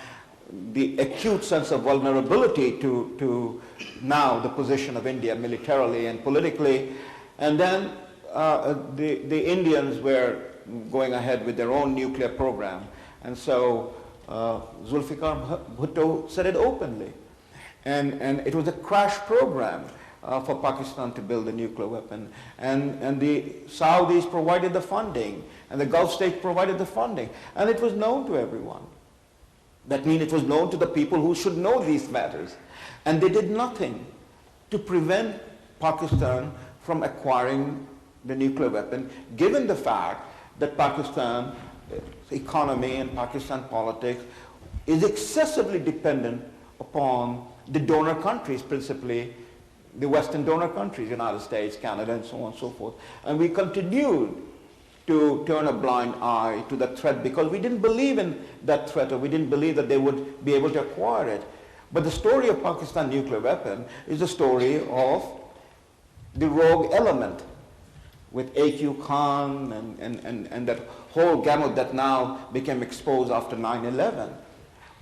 the acute sense of vulnerability to now the position of India militarily and politically. And then the Indians were going ahead with their own nuclear program. And so Zulfikar Bhutto said it openly. And it was a crash program for Pakistan to build a nuclear weapon. And the Saudis provided the funding, and the Gulf states provided the funding. And it was known to everyone. That means it was known to the people who should know these matters. And they did nothing to prevent Pakistan from acquiring the nuclear weapon, given the fact that Pakistan's economy and Pakistan politics is excessively dependent upon the donor countries, principally the Western donor countries, United States, Canada, and so on and so forth. And we continued to turn a blind eye to that threat because we didn't believe in that threat, or we didn't believe that they would be able to acquire it. But the story of Pakistan's nuclear weapon is the story of the rogue element with A.Q. Khan and that whole gamut that now became exposed after 9/11.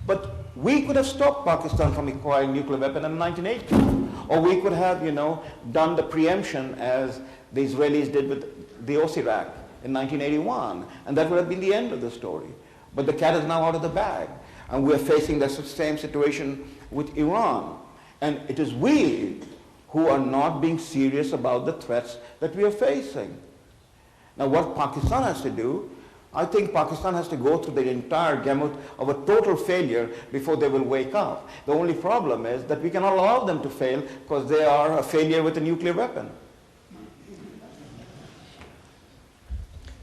But we could have stopped Pakistan from acquiring nuclear weapon in 1980. Or we could have, you know, done the preemption as the Israelis did with the OSIRAC in 1981. And that would have been the end of the story. But the cat is now out of the bag. And we're facing the same situation with Iran. And it is we who are not being serious about the threats that we are facing. Now what Pakistan has to do, I think Pakistan has to go through the entire gamut of a total failure before they will wake up. The only problem is that we cannot allow them to fail because they are a failure with a nuclear weapon.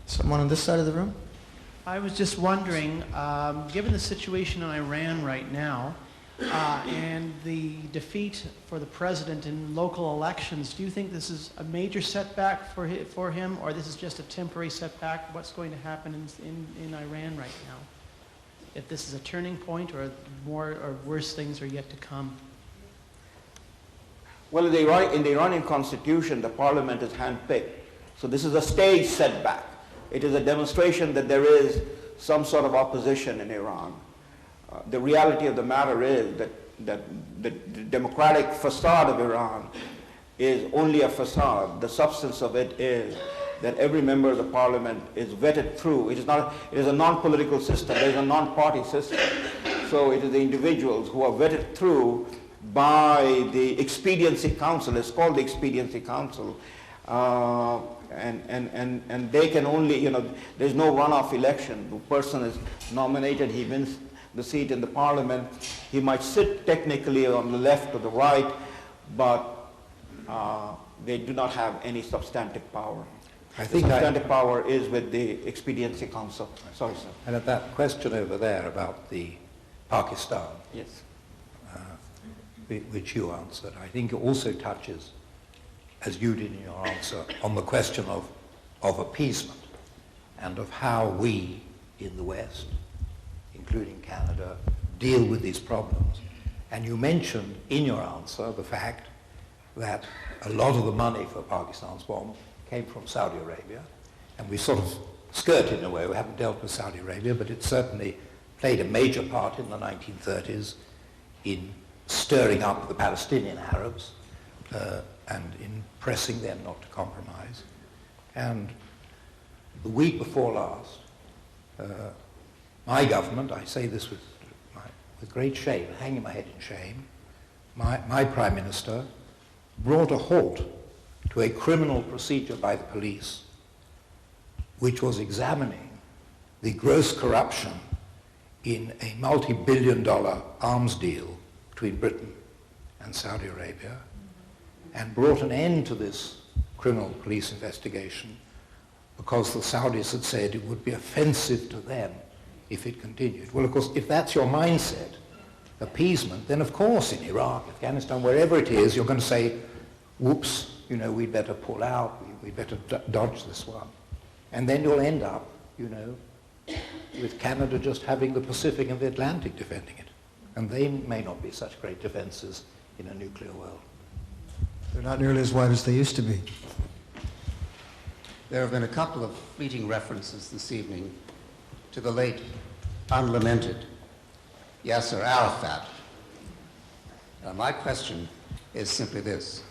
Someone on this side of the room? I was just wondering, given the situation in Iran right now, and the defeat for the president in local elections, do you think this is a major setback for him, or this is just a temporary setback? What's going to happen in Iran right now? If this is a turning point, or more or worse things are yet to come? Well, in the Iranian constitution, the parliament is handpicked. So this is a stage setback. It is a demonstration that there is some sort of opposition in Iran. The reality of the matter is that the democratic facade of Iran is only a facade. The substance of it is that every member of the parliament is vetted through. It is a non-political system. There is a non-party system. So it is the individuals who are vetted through by the Expediency Council. It's called the Expediency Council. And they can only, there's no runoff election. The person is nominated, he wins the seat in the parliament. He might sit technically on the left or the right, but they do not have any substantive power. I think substantive power is with the Expediency Council. Sorry, sir. And at that question over there about the Pakistan, Yes. which you answered, I think it also touches, as you did in your answer, on the question of appeasement and of how we in the West, including Canada, deal with these problems. And you mentioned in your answer the fact that a lot of the money for Pakistan's bomb came from Saudi Arabia, and we sort of skirted in a way. We haven't dealt with Saudi Arabia, but it certainly played a major part in the 1930s in stirring up the Palestinian Arabs and in pressing them not to compromise. And the week before last, my government, I say this with great shame, hanging my head in shame, my Prime Minister brought a halt to a criminal procedure by the police which was examining the gross corruption in a multi-billion-dollar arms deal between Britain and Saudi Arabia, and brought an end to this criminal police investigation because the Saudis had said it would be offensive to them if it continued. Well, of course, if that's your mindset, appeasement, then of course in Iraq, Afghanistan, wherever it is, you're going to say, whoops, we'd better pull out, we'd better dodge this one. And then you'll end up, with Canada just having the Pacific and the Atlantic defending it. And they may not be such great defenses in a nuclear world. They're not nearly as wide as they used to be. There have been a couple of fleeting references this evening to the late, unlamented Yasser Arafat. My question is simply this: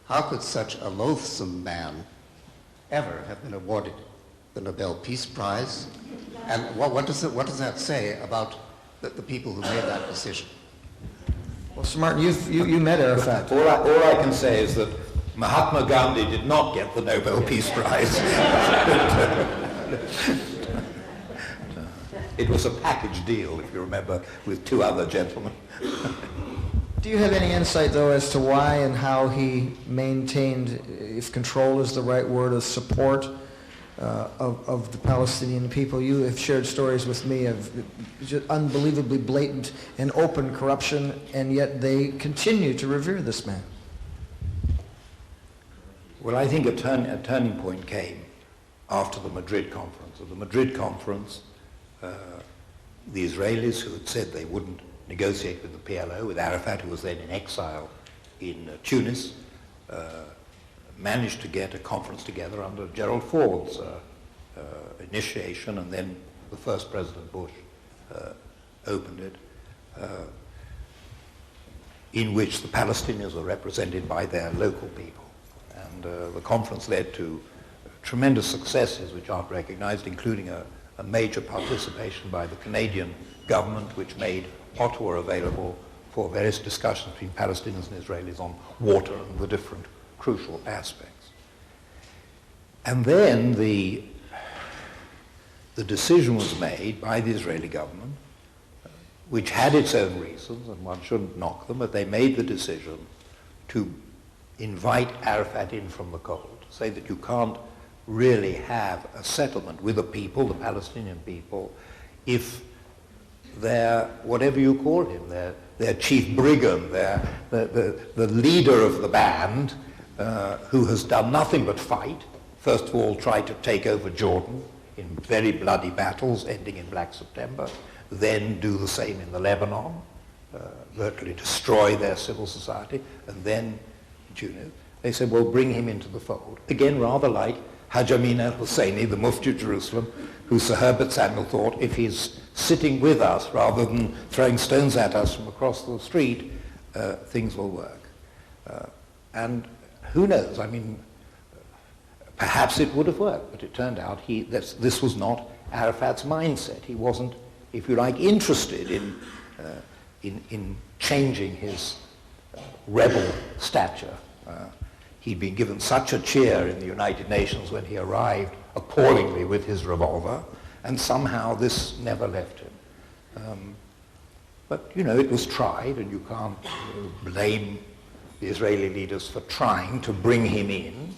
how could such a loathsome man ever have been awarded the Nobel Peace Prize? And what does that say about the people who made that decision? Well, Sir Martin, you met Arafat. All I can say is that Mahatma Gandhi did not get the Nobel Peace Prize. It was a package deal, if you remember, with two other gentlemen. Do you have any insight, though, as to why and how he maintained, if control is the right word, of support of the Palestinian people? You have shared stories with me of just unbelievably blatant and open corruption, and yet they continue to revere this man. Well, I think a turning point came after the Madrid conference. At the Madrid conference, the Israelis, who had said they wouldn't negotiate with the PLO, with Arafat, who was then in exile in Tunis, managed to get a conference together under Gerald Ford's initiation, and then the first President Bush opened it, in which the Palestinians were represented by their local people. And the conference led to tremendous successes which aren't recognized, including a major participation by the Canadian government, which made Ottawa available for various discussions between Palestinians and Israelis on water and the different crucial aspects. And then the decision was made by the Israeli government, which had its own reasons, and one shouldn't knock them, but they made the decision to invite Arafat in from the cold, to say that you can't really have a settlement with the people, the Palestinian people, if they're, whatever you call him, their chief brigand, the leader of the band, who has done nothing but fight. First of all, try to take over Jordan in very bloody battles ending in Black September, then do the same in the Lebanon, virtually destroy their civil society, and then Tunis. They said, well, bring him into the fold. Again, rather like Haj Amin al-Husseini, the Mufti of Jerusalem, who Sir Herbert Samuel thought, if he's sitting with us rather than throwing stones at us from across the street, things will work. And who knows? I mean, perhaps it would have worked, but it turned out this was not Arafat's mindset. He wasn't, if you like, interested in changing his rebel stature. He'd been given such a cheer in the United Nations when he arrived appallingly with his revolver, and somehow this never left him. But, you know, it was tried, and you can't blame the Israeli leaders for trying to bring him in,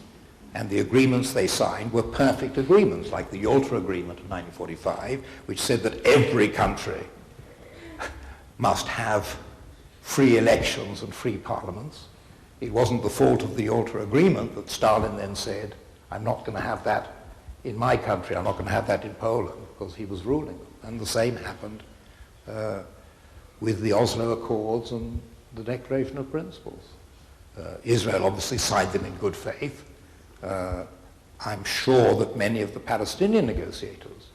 and the agreements they signed were perfect agreements, like the Yalta Agreement of 1945, which said that every country must have free elections and free parliaments. It wasn't the fault of the Yalta Agreement that Stalin then said, I'm not going to have that in my country, I'm not going to have that in Poland, because he was ruling them. And the same happened with the Oslo Accords and the Declaration of Principles. Israel obviously signed them in good faith. I'm sure that many of the Palestinian negotiators,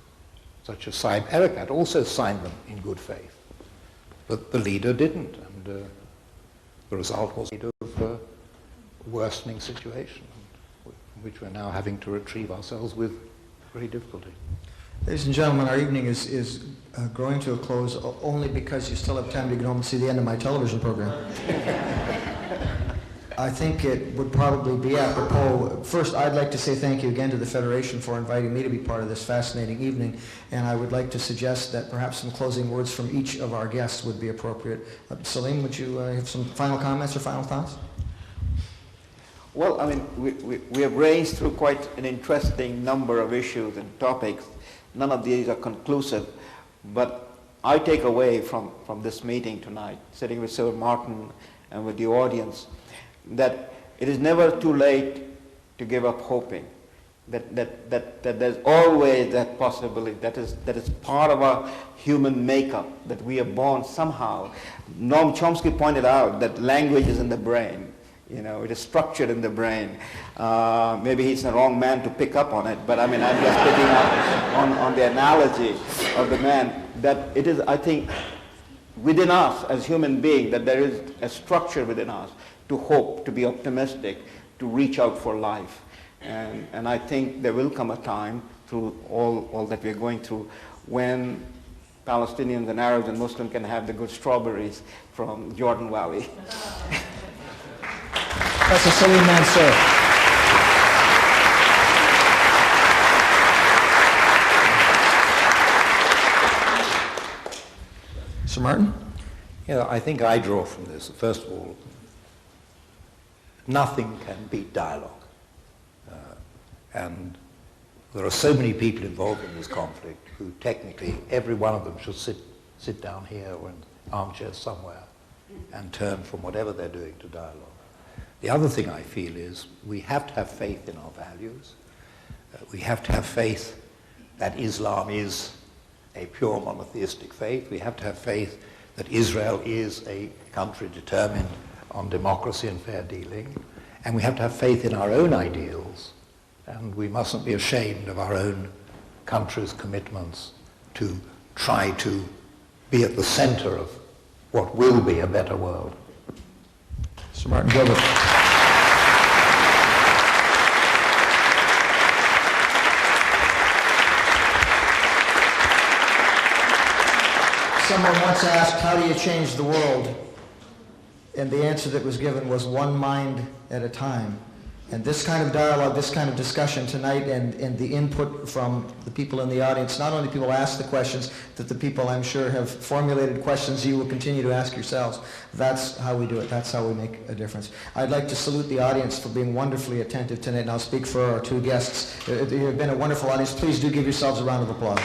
such as Saeb Erekat, also signed them in good faith. But the leader didn't, and the result was a worsening situation, which we're now having to retrieve ourselves with great difficulty. Ladies and gentlemen, our evening is growing to a close only because you still have time to get home and see the end of my television program. I think it would probably be apropos. First, I'd like to say thank you again to the Federation for inviting me to be part of this fascinating evening, and I would like to suggest that perhaps some closing words from each of our guests would be appropriate. Salim, would you have some final comments or final thoughts? Well, I mean, we have raised through quite an interesting number of issues and topics. None of these are conclusive, but I take away from this meeting tonight, sitting with Sir Martin and with the audience, that it is never too late to give up hoping, that there's always that possibility, that is part of our human makeup, that we are born somehow. Noam Chomsky pointed out that language is in the brain. You know, it is structured in the brain. Maybe he's the wrong man to pick up on it, but I mean, I'm just picking up on the analogy of the man, that it is, I think, within us as human beings, that there is a structure within us to hope, to be optimistic, to reach out for life. And I think there will come a time through all that we're going through when Palestinians and Arabs and Muslims can have the good strawberries from Jordan Valley. Professor Salim Mansur. Sir Martin? Yeah, I think I draw from this. First of all, nothing can beat dialogue. And there are so many people involved in this conflict who technically, every one of them should sit down here or in armchairs somewhere and turn from whatever they're doing to dialogue. The other thing I feel is we have to have faith in our values. We have to have faith that Islam is a pure monotheistic faith. We have to have faith that Israel is a country determined on democracy and fair dealing. And we have to have faith in our own ideals. And we mustn't be ashamed of our own country's commitments to try to be at the center of what will be a better world. Sir Martin Gilbert. Someone once asked, how do you change the world? And the answer that was given was one mind at a time. And this kind of dialogue, this kind of discussion tonight, and the input from the people in the audience, not only people ask the questions, that the people I'm sure have formulated questions you will continue to ask yourselves. That's how we do it. That's how we make a difference. I'd like to salute the audience for being wonderfully attentive tonight, and I'll speak for our two guests. You've been a wonderful audience. Please do give yourselves a round of applause.